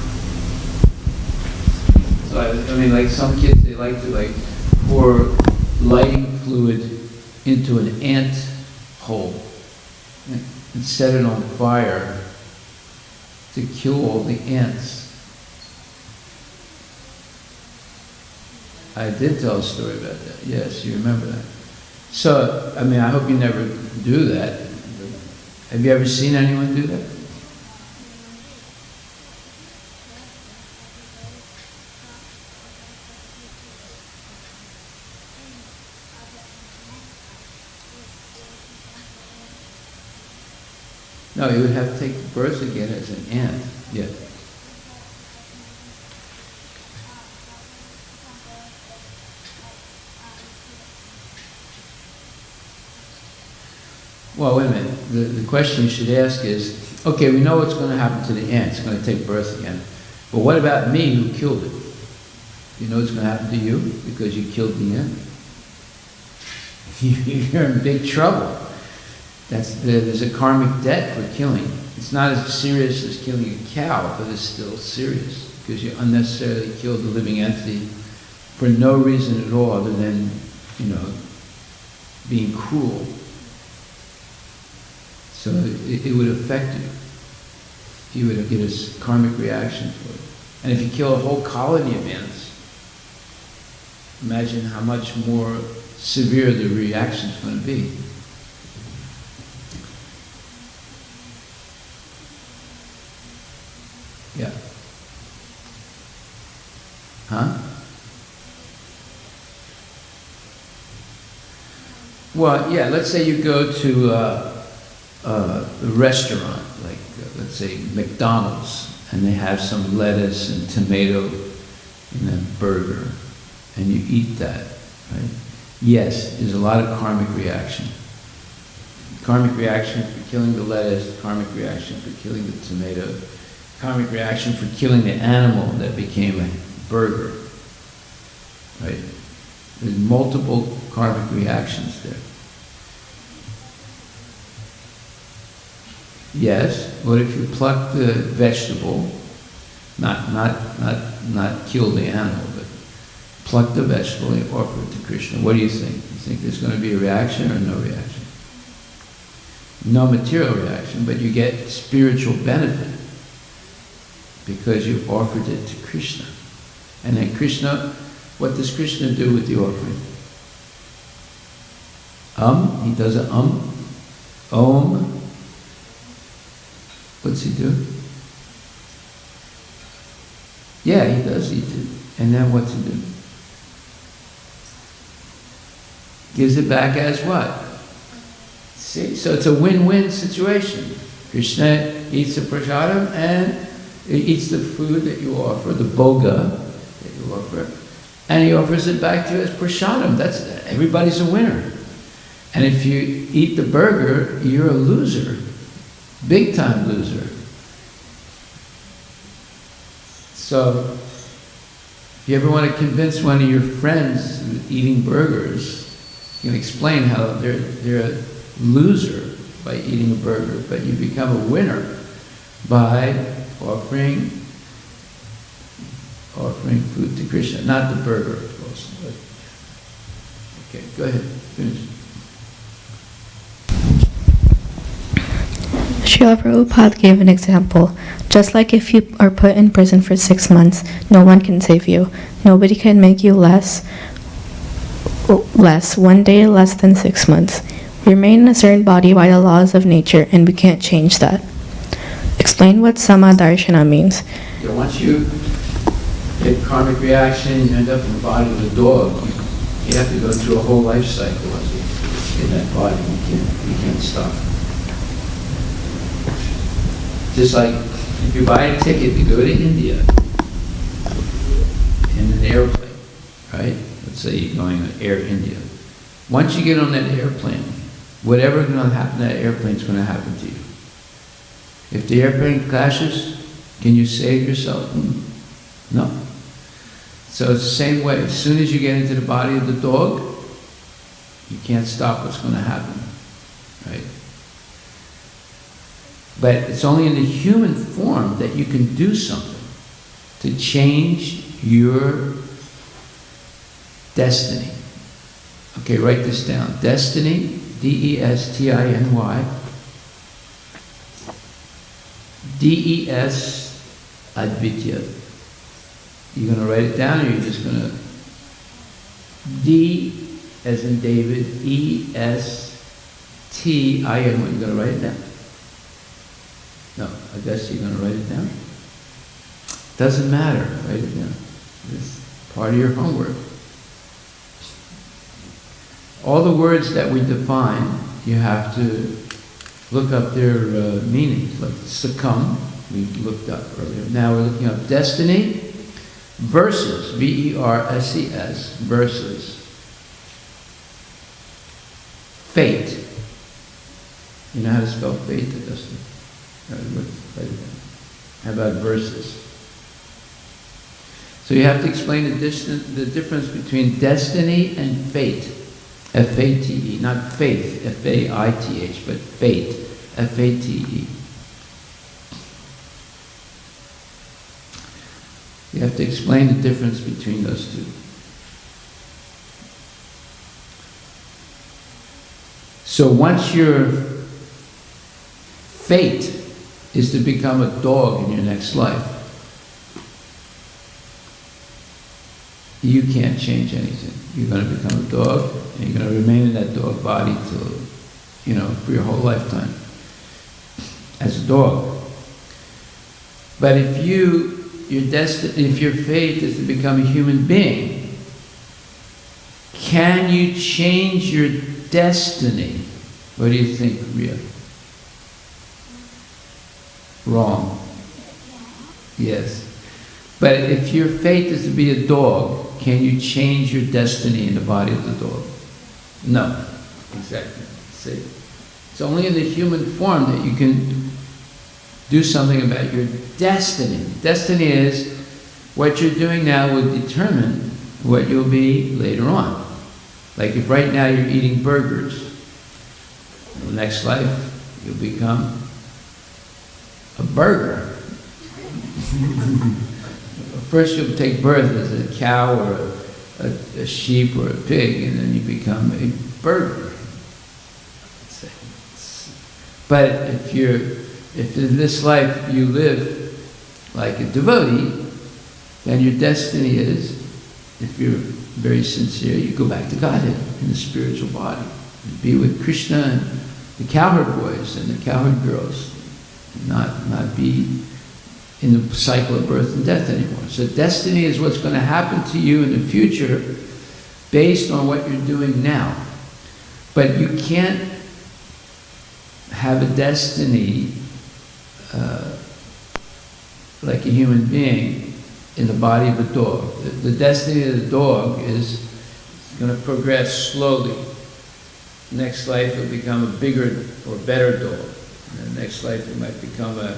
So I mean, like some kids, they like to pour lighting fluid into an ant hole and set it on fire to kill all the ants. I did tell a story about that. Yes, you remember that. So, I mean, I hope you never do that. Have you ever seen anyone do that? No, he would have to take birth again as an ant. Yeah. Well, wait a minute. The question you should ask is, okay, we know what's going to happen to the ant. It's going to take birth again. But what about me who killed it? You know what's going to happen to you because you killed the ant? You're in big trouble. There's a karmic debt for killing. It's not as serious as killing a cow, but it's still serious because you unnecessarily killed a living entity for no reason at all other than, being cruel. So it would affect you. You would get a karmic reaction for it. And if you kill a whole colony of ants, imagine how much more severe the reaction is going to be. Yeah. Huh? Well, yeah, let's say you go to a restaurant, like let's say McDonald's, and they have some lettuce and tomato in a burger, and you eat that, right? Yes, there's a lot of karmic reaction. Karmic reaction for killing the lettuce, karmic reaction for killing the tomato, karmic reaction for killing the animal that became a burger, right? There's multiple karmic reactions there. Yes, what if you pluck the vegetable, not kill the animal, but pluck the vegetable and offer it to Krishna? What do you think? You think there's going to be a reaction or no reaction? No material reaction, but you get spiritual benefit because you offered it to Krishna. And then Krishna, what does Krishna do with the offering? He does an Om. What's he do? Yeah, he does eat it. And then what's he do? Gives it back as what? See, so it's a win-win situation. Krishna eats the prasadam and he eats the food that you offer, the boga that you offer, and he offers it back to you as prasadam. Everybody's a winner. And if you eat the burger, you're a loser. Big time loser. So, if you ever want to convince one of your friends eating burgers, you can explain how they're a loser by eating a burger, but you become a winner by offering food to Krishna. Not the burger, of course. But okay, go ahead, finish. Srila Prabhupada gave an example. Just like if you are put in prison for 6 months, no one can save you. Nobody can make you less, 1 day less than 6 months. We remain in a certain body by the laws of nature, and we can't change that. Explain what Samadarshana means. Yeah, once you get karmic reaction, you end up in the body of a dog. You have to go through a whole life cycle in that body. You can't stop. Just like if you buy a ticket to go to India in an airplane, right? Let's say you're going on Air India. Once you get on that airplane, whatever's going to happen to that airplane is going to happen to you. If the airplane crashes, can you save yourself? No. So it's the same way. As soon as you get into the body of the dog, you can't stop what's going to happen, right? But it's only in the human form that you can do something to change your destiny. Okay, write this down. Destiny, D-E-S-T-I-N-Y. D-E-S Advitya. You're going to write it down, or you're just going to... D as in David, E-S-T-I-N-Y. You're going to write it down? No, I guess you're going to write it down? Doesn't matter, write it down. It's part of your homework. All the words that we define, you have to look up their meanings, like succumb, we looked up earlier. Now we're looking up destiny versus, V-E-R-S-E-S, versus fate. You know how to spell fate, Dustin? How about versus? So you have to explain the difference between destiny and fate. F-A-T-E, not faith, F-A-I-T-H, but fate, F-A-T-E. You have to explain the difference between those two. So once your fate is to become a dog in your next life, you can't change anything. You're going to become a dog, and you're going to remain in that dog body till, for your whole lifetime as a dog. But if your fate is to become a human being, can you change your destiny? What do you think, Ria? Wrong. Yes. But if your fate is to be a dog, can you change your destiny in the body of the dog? No. Exactly. See? It's only in the human form that you can do something about your destiny. Destiny is what you're doing now will determine what you'll be later on. Like if right now you're eating burgers, in the next life you'll become a burger. First you'll take birth as a cow or a sheep or a pig, and then you become a burger. But if in this life you live like a devotee, then your destiny is, if you're very sincere, you go back to Godhead in the spiritual body. And be with Krishna and the cowherd boys and the cowherd girls. Not be in the cycle of birth and death anymore. So destiny is what's going to happen to you in the future based on what you're doing now. But you can't have a destiny like a human being in the body of a dog. The destiny of the dog is going to progress slowly. Next life it'll become a bigger or better dog. And the next life it might become a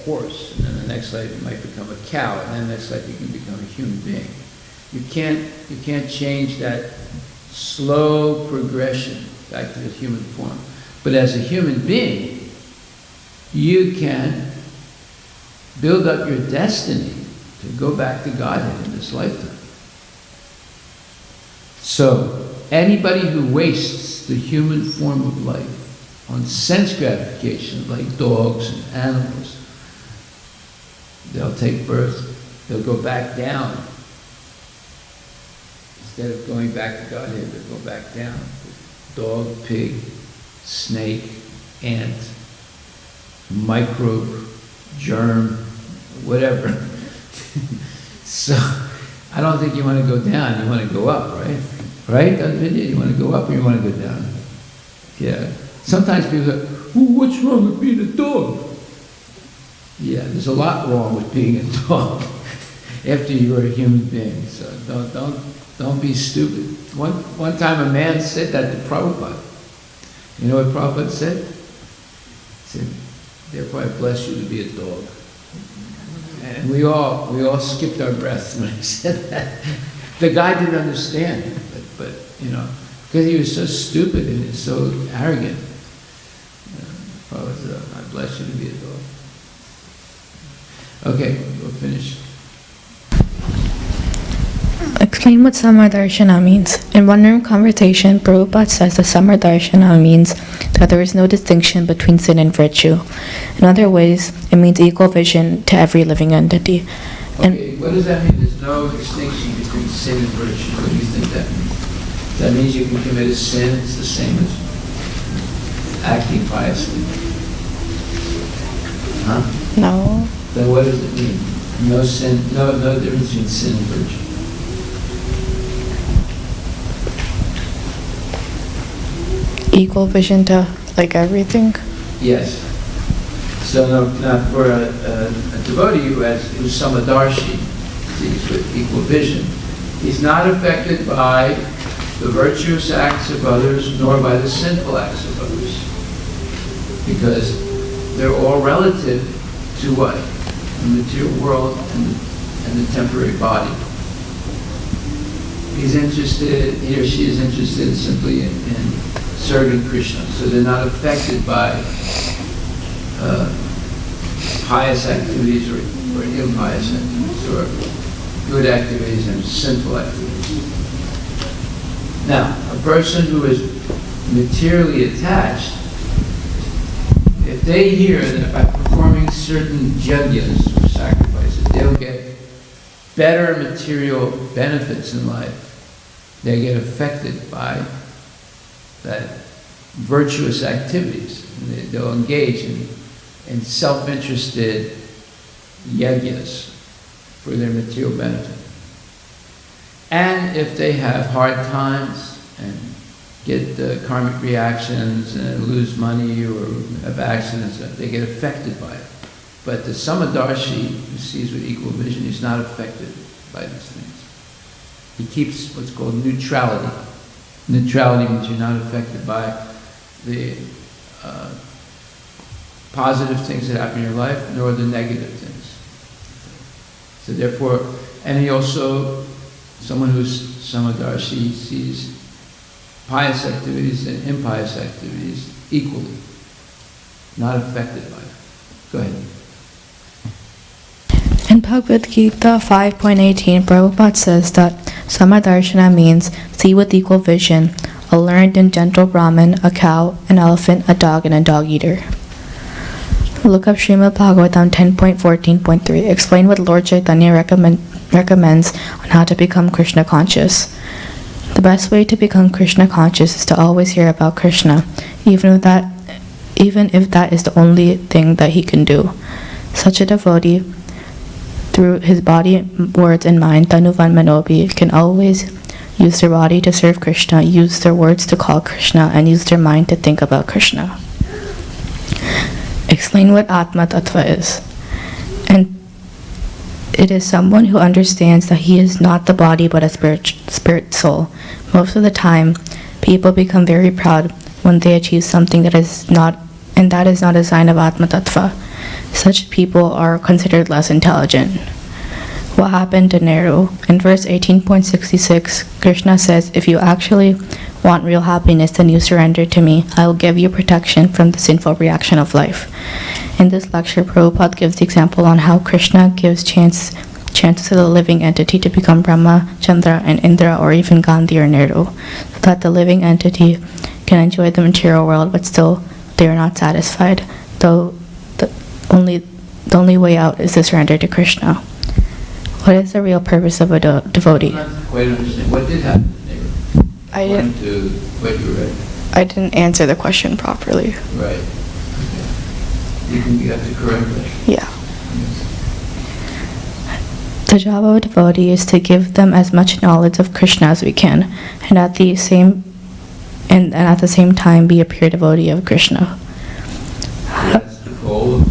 horse, and then the next life it might become a cow, and then the next life you can become a human being. You can't change that slow progression back to the human form. But as a human being, you can build up your destiny to go back to Godhead in this lifetime. So anybody who wastes the human form of life on sense gratification, like dogs and animals, they'll take birth, they'll go back down. Instead of going back to Godhead, they'll go back down. Dog, pig, snake, ant, microbe, germ, whatever. So, I don't think you want to go down, you want to go up, right? Right, Advidya? You want to go up or you want to go down? Yeah. Sometimes people say, what's wrong with being a dog? Yeah, there's a lot wrong with being a dog after you're a human being. So don't be stupid. One time a man said that to Prabhupada. You know what Prabhupada said? He said, therefore I bless you to be a dog. And we all skipped our breaths when he said that. The guy didn't understand, but because he was so stupid and so arrogant. Prabhupada said, I bless you to be a dog. Okay, we'll finish. Explain what Samardarshana means. In one-room conversation, Prabhupada says that Samardarshana means that there is no distinction between sin and virtue. In other ways, it means equal vision to every living entity. Okay, what does that mean? There's no distinction between sin and virtue. What do you think that means? That means you can commit a sin, it's the same as acting piously. Huh? No. Then what does it mean? No sin, no difference between sin and virtue. Equal vision to, like, everything. Yes. So now for a devotee who's samadarshi, sees with equal vision, he's not affected by the virtuous acts of others nor by the sinful acts of others, because they're all relative to what? The material world and the temporary body. He or she is interested simply in serving Krishna, so they're not affected by pious activities or impious activities, or good activities and sinful activities. Now, a person who is materially attached, if they hear that by performing certain yajnas or sacrifices, they'll get better material benefits in life, they get affected by that virtuous activities. They'll engage in self-interested yajnas for their material benefit. And if they have hard times and get karmic reactions and lose money or have accidents, they get affected by it. But the samadarshi, who sees with equal vision, is not affected by these things. He keeps what's called neutrality. Neutrality means you're not affected by the positive things that happen in your life, nor the negative things. So therefore, and he also, someone who's samadarshi sees pious activities and impious activities equally, not affected by it. Go ahead. In Bhagavad Gita 5.18, Prabhupada says that Samadarshana means see with equal vision, a learned and gentle Brahmin, a cow, an elephant, a dog, and a dog-eater. Look up Srimad Bhagavatam 10.14.3. Explain what Lord Chaitanya recommends on how to become Krishna conscious. The best way to become Krishna conscious is to always hear about Krishna, even if that is the only thing that he can do. Such a devotee, through his body, words, and mind, Tanuvan Manobi, can always use their body to serve Krishna, use their words to call Krishna, and use their mind to think about Krishna. Explain what Atma Tattva is. And it is someone who understands that he is not the body but a spirit soul. Most of the time, people become very proud when they achieve something that is not a sign of Atma Tattva. Such people are considered less intelligent. What happened to Nehru? In verse 18.66, Krishna says, if you actually want real happiness, then you surrender to me. I will give you protection from the sinful reaction of life. In this lecture, Prabhupada gives the example on how Krishna gives chances to the living entity to become Brahma, Chandra, and Indra, or even Gandhi or Nehru, so that the living entity can enjoy the material world, but still they are not satisfied, though the only way out is to surrender to Krishna. What is the real purpose of a devotee? I'm not quite understand. What did happen to Nehru? According to what you read. I didn't answer the question properly. Right. Okay. You have to correct that. Yeah. The job of a devotee is to give them as much knowledge of Krishna as we can, and at the same time be a pure devotee of Krishna. That's the goal.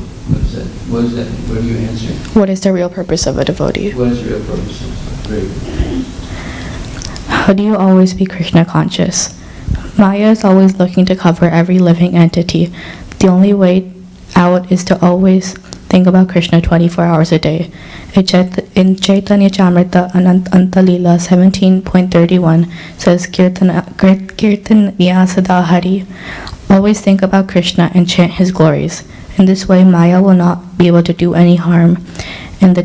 What is that? What are you answering? What is the real purpose of a devotee? What is the real purpose of it? Very good. How do you always be Krishna conscious? Maya is always looking to cover every living entity. The only way out is to always think about Krishna 24 hours a day. In Chaitanya Chamrita Antalila 17.31 says Kirtaniya Sada Hari. Always think about Krishna and chant his glories. In this way, Maya will not be able to do any harm. And if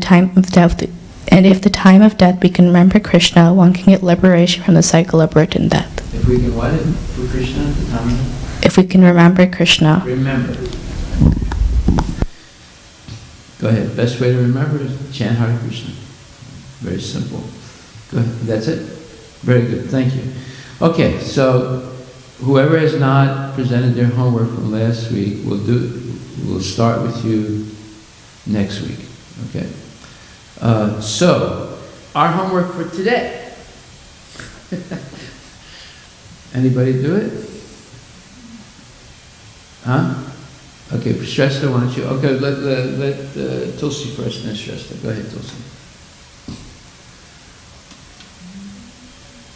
the time of death we can remember Krishna, one can get liberation from the cycle of birth and death. If we can what for Krishna at the time of death? If we can remember Krishna. Remember. Go ahead. Best way to remember is chant Hare Krishna. Very simple. Go ahead. That's it? Very good. Thank you. Okay, so whoever has not presented their homework from last week, we'll start with you next week. Okay? So, our homework for today. Anybody do it? Huh? Okay, Shrestha, why don't you? Okay, let Tulsi first, and then Shrestha. Go ahead, Tulsi.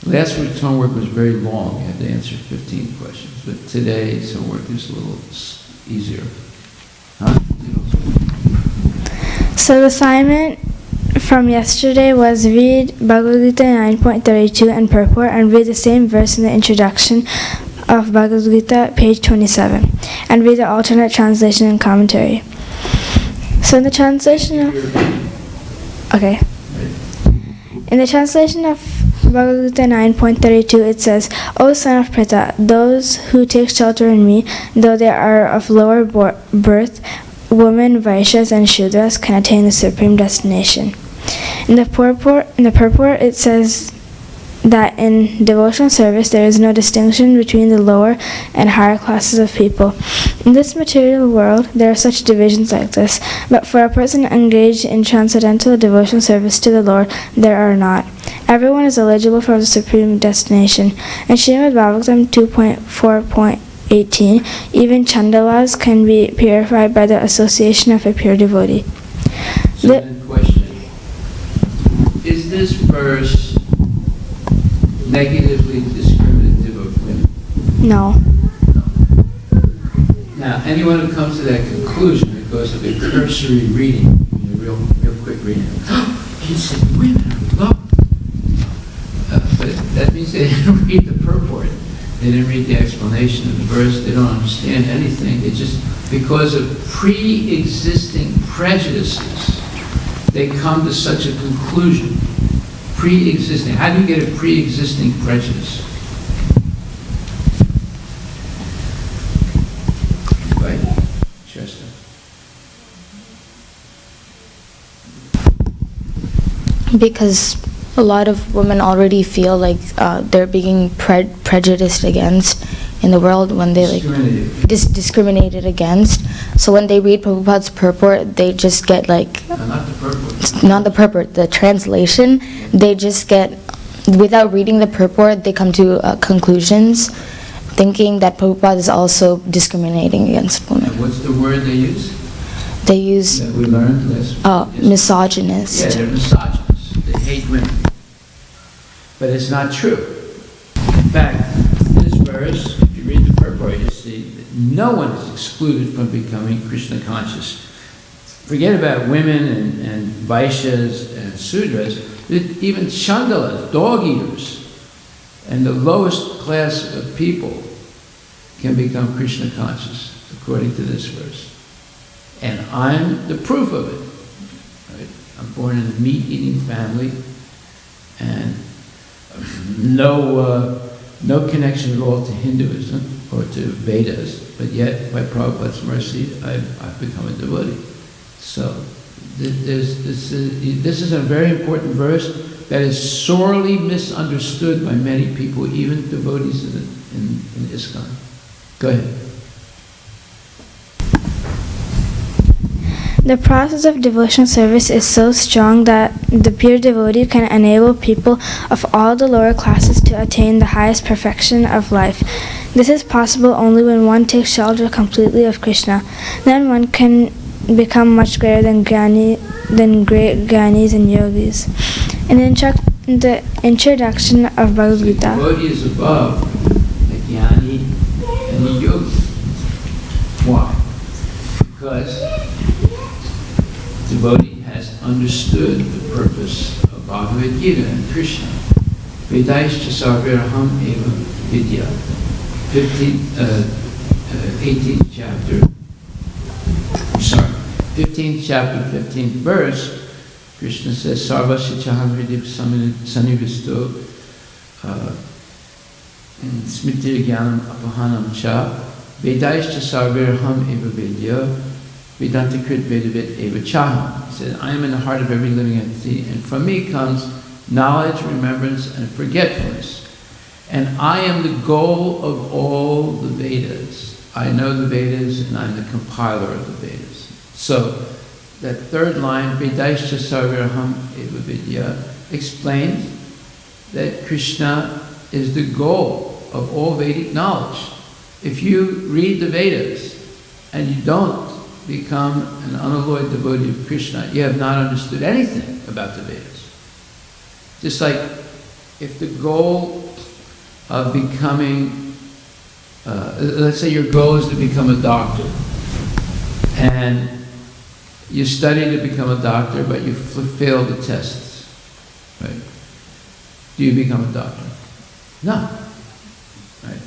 Last week's homework was very long. You had to answer 15 questions, but today's homework is a little easier. Huh? So the assignment from yesterday was read Bhagavad Gita 9.32 and purport, and read the same verse in the introduction of Bhagavad Gita, page 27, and read the alternate translation and commentary. So in the translation of... Okay. In the translation of Bhagavad Gita 9.32, it says, O son of Pritha, those who take shelter in me, though they are of lower birth, women, Vaishyas, and Shudras, can attain the supreme destination. In the purport, it says that in devotional service there is no distinction between the lower and higher classes of people. In this material world, there are such divisions like this, but for a person engaged in transcendental devotional service to the Lord, there are not. Everyone is eligible for the supreme destination. In Srimad Bhagavatam 2.4.18, even Chandalas can be purified by the association of a pure devotee. So the question, is this verse negatively discriminative of women? No. Now, anyone who comes to that conclusion because of a cursory reading, real quick reading, he said women are low. But that means they didn't read the purport. They didn't read the explanation of the verse. They don't understand anything. They just, because of pre-existing prejudices, they come to such a conclusion. Pre-existing. How do you get a pre-existing prejudice? Right? Chester. Because a lot of women already feel like they're being prejudiced against in the world when they discriminated against. So when they read Prabhupada's purport, they just get like... Not the purport. Not the purport, the translation. They just get, without reading the purport, they come to conclusions thinking that Prabhupada is also discriminating against women. And what's the word they use? They use... That we learned last week. Misogynist. Yeah, they're misogynists. They hate women. But it's not true. In fact, this verse, if you read the purport, you see that no one is excluded from becoming Krishna conscious. Forget about women and Vaishyas and Sudras, even Chandalas, dog eaters, and the lowest class of people can become Krishna conscious, according to this verse. And I'm the proof of it. Right? I'm born in a meat-eating family, and no connection at all to Hinduism or to Vedas, but yet, by Prabhupada's mercy, I've become a devotee. So, this is a very important verse that is sorely misunderstood by many people, even devotees in ISKCON. Go ahead. The process of devotional service is so strong that the pure devotee can enable people of all the lower classes to attain the highest perfection of life. This is possible only when one takes shelter completely of Krishna. Then one can become much greater than great Gyanis and Yogis. In the introduction of Bhagavad Gita, the devotee is above the Jnani and the Yogi. Why? Because the devotee has understood the purpose of Bhagavad Gita and Krishna. Vedaischa sarviraham eva vidya. 18th chapter. 15th chapter, 15th verse, Krishna says, Sarva Shichaham Hridip Sanivisto Smritir Jnanam Apahanam Cha Vedaischa Sarviraham Eva Vidya Vedantikrit Vedavit Eva Chaham. He said, I am in the heart of every living entity, and from me comes knowledge, remembrance, and forgetfulness. And I am the goal of all the Vedas. I know the Vedas, and I'm the compiler of the Vedas. So, that third line, Vedaischa Sarviraham Eva Vidya, explains that Krishna is the goal of all Vedic knowledge. If you read the Vedas and you don't become an unalloyed devotee of Krishna, you have not understood anything about the Vedas. Just like if the goal of becoming, let's say your goal is to become a doctor, and you study to become a doctor, but you fail the tests, right? Do you become a doctor? No. Right?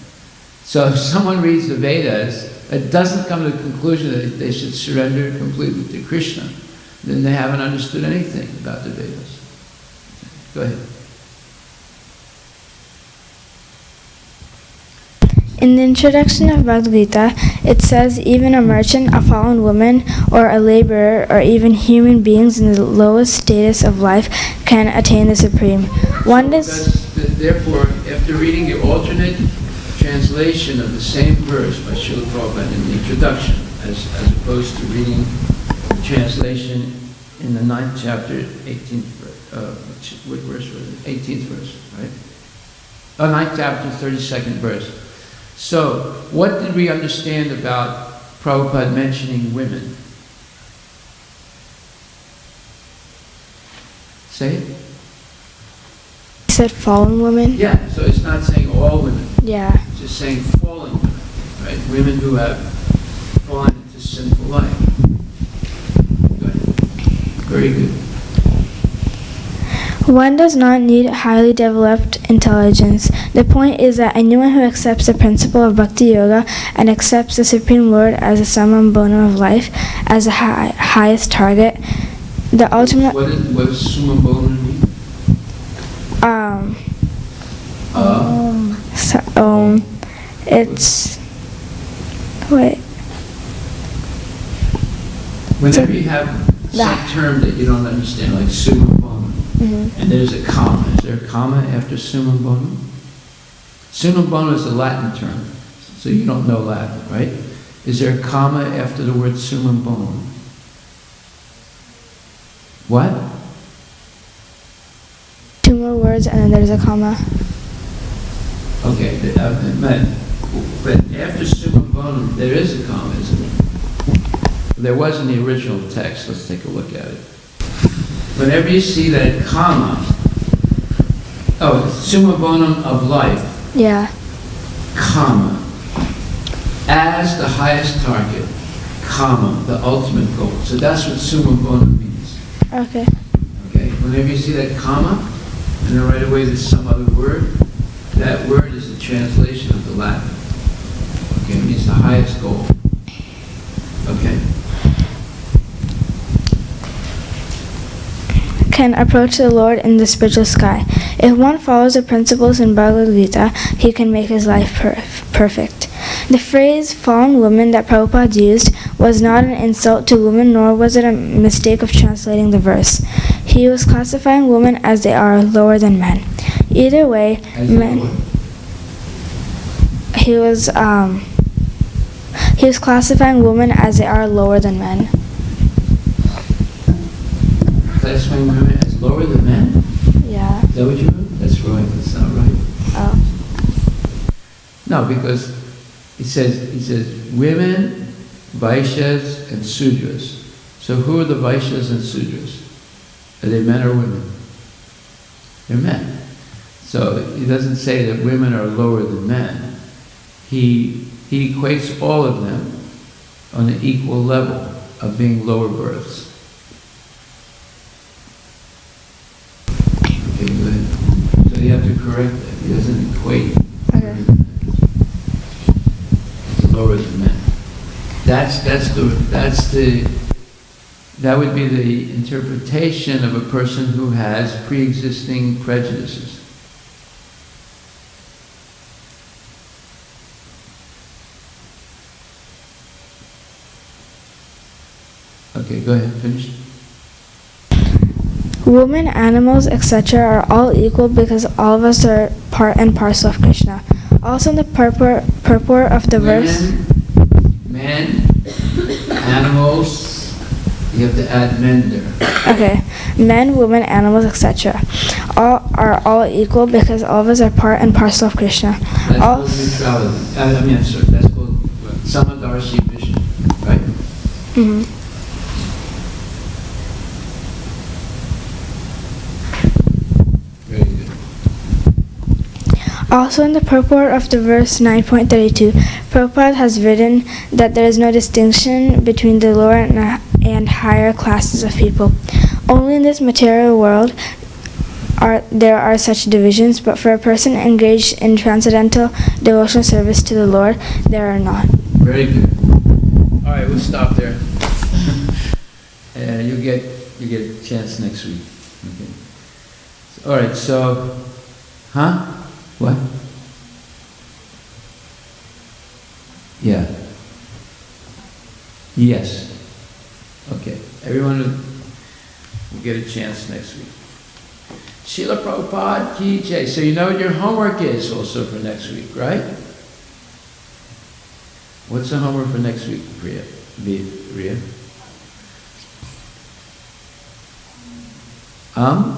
So if someone reads the Vedas, it doesn't come to the conclusion that they should surrender completely to Krishna, then they haven't understood anything about the Vedas. Go ahead. In the introduction of Bhagavad Gita, it says even a merchant, a fallen woman, or a laborer, or even human beings in the lowest status of life can attain the Supreme. Therefore, after reading the alternate translation of the same verse by Srila Prabhupada in the introduction, as opposed to reading the translation in the 9th chapter, 18th verse, what verse was it? 18th verse, right? 9th chapter, 32nd verse. So, what did we understand about Prabhupada mentioning women? Say it. He said fallen women? Yeah, so it's not saying all women. Yeah. It's just saying fallen women, right? Women who have fallen into sinful life. Good. Very good. One does not need highly developed intelligence. The point is that anyone who accepts the principle of Bhakti Yoga and accepts the Supreme Lord as the summum bonum of life, as the highest target, the ultimate... What does summum bonum mean? It's... Wait. Whenever you have some term that you don't understand, like summum bonum, and there's a comma. Is there a comma after summum bonum? Summum bonum is a Latin term, so you don't know Latin, right? Is there a comma after the word summum bonum? What? 2 more words and then there's a comma. Okay, but after summum bonum, there is a comma, isn't it? There was in the original text. Let's take a look at it. Whenever you see that comma, summum bonum of life, Yeah. comma, as the highest target, comma, the ultimate goal. So that's what summum bonum means. Okay. Okay, whenever you see that comma, and then right away there's some other word, that word is a translation of the Latin. Okay, it means the highest goal. Okay. Can approach the Lord in the spiritual sky. If one follows the principles in Bhagavad Gita, he can make his life perfect. The phrase fallen woman that Prabhupada used was not an insult to women, nor was it a mistake of translating the verse. He was classifying women as they are lower than men. Either way, he was classifying women as they are lower than men. Classifying women as lower than men? Yeah. Is that what you wrote? That's right. That's not right. Oh. No, because he says women, Vaishyas, and Sudras. So who are the Vaishyas and Sudras? Are they men or women? They're men. So he doesn't say that women are lower than men. He equates all of them on an equal level of being lower births. Okay, go ahead. So you have to correct that. He doesn't equate lower than men. That would be the interpretation of a person who has pre-existing prejudices. Okay, go ahead, finish. Women, animals, etc. are all equal because all of us are part and parcel of Krishna. Also in the purport of the verse... Men, animals, you have to add men there. Okay. Men, women, animals, etc. are all equal because all of us are part and parcel of Krishna. That's called neutrality. That's called Samadarshi vision. Mhm. Very good. Also in the purport of the verse 9.32, Prabhupada has written that there is no distinction between the lower and higher classes of people. Only in this material world there are such divisions, but for a person engaged in transcendental devotional service to the Lord, there are not. Very good. All right, we'll stop there. You get a chance next week. Okay. All right. So, what? Yeah. Yes. Okay. Everyone will get a chance next week. Srila Prabhupada Ki Jai. So you know what your homework is also for next week, right? What's the homework for next week, Priya? Priya?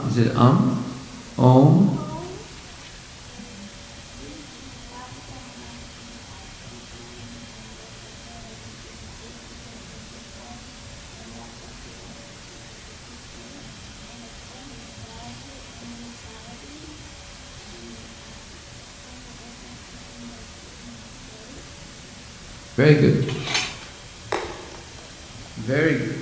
Is it Om? Very good. Very good.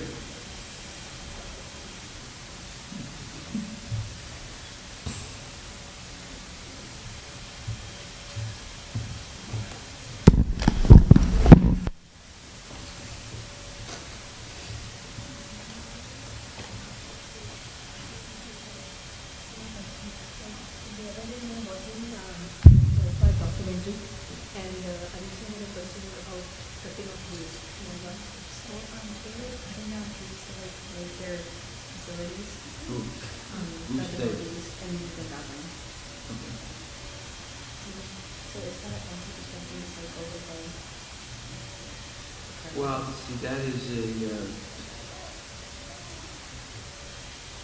Well, see, that is the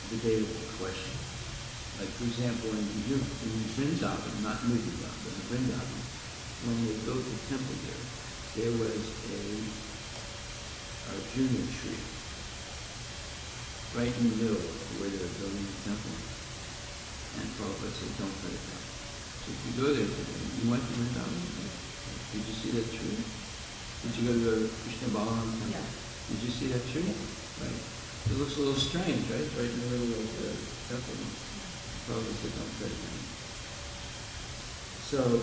debatable question. Like, for example, in Vrindavan, not Mudita, but in Vrindavan, when they built the temple there was a junior tree right in the middle of where they were building the temple. And Prabhupada said, don't cut it down. So if you go there today, you went to Vrindavan, did you see that tree? Did you go to the Krishna Balaram temple? Yeah. Did you see that tree? Right. It looks a little strange, right? Right in the middle of the temple. Prabhupada said, don't cut it down. So,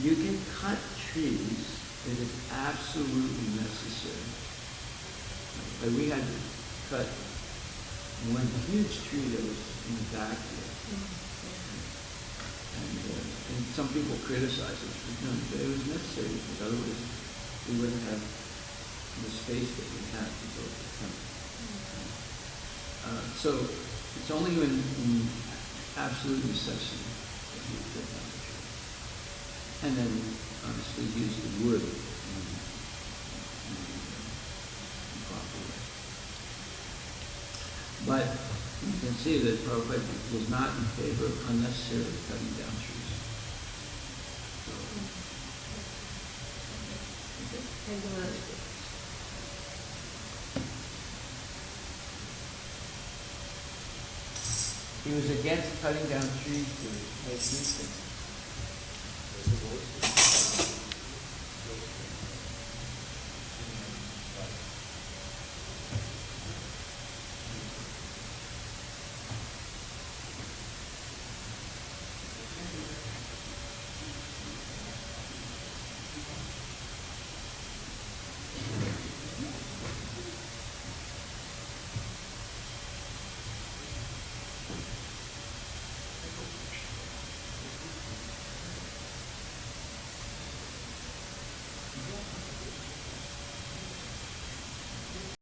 you can cut trees if it's absolutely necessary. Like we had to cut one huge tree that was in the back here. And some people criticize us for doing it, but it was necessary because otherwise we wouldn't have the space that we have to build the temple. So it's only in absolute necessity that we cut down the tree. And then obviously use the wood in the proper way. But you can see that Prabhupada was not in favor of unnecessarily cutting down trees. So, he was against cutting down trees to make new things.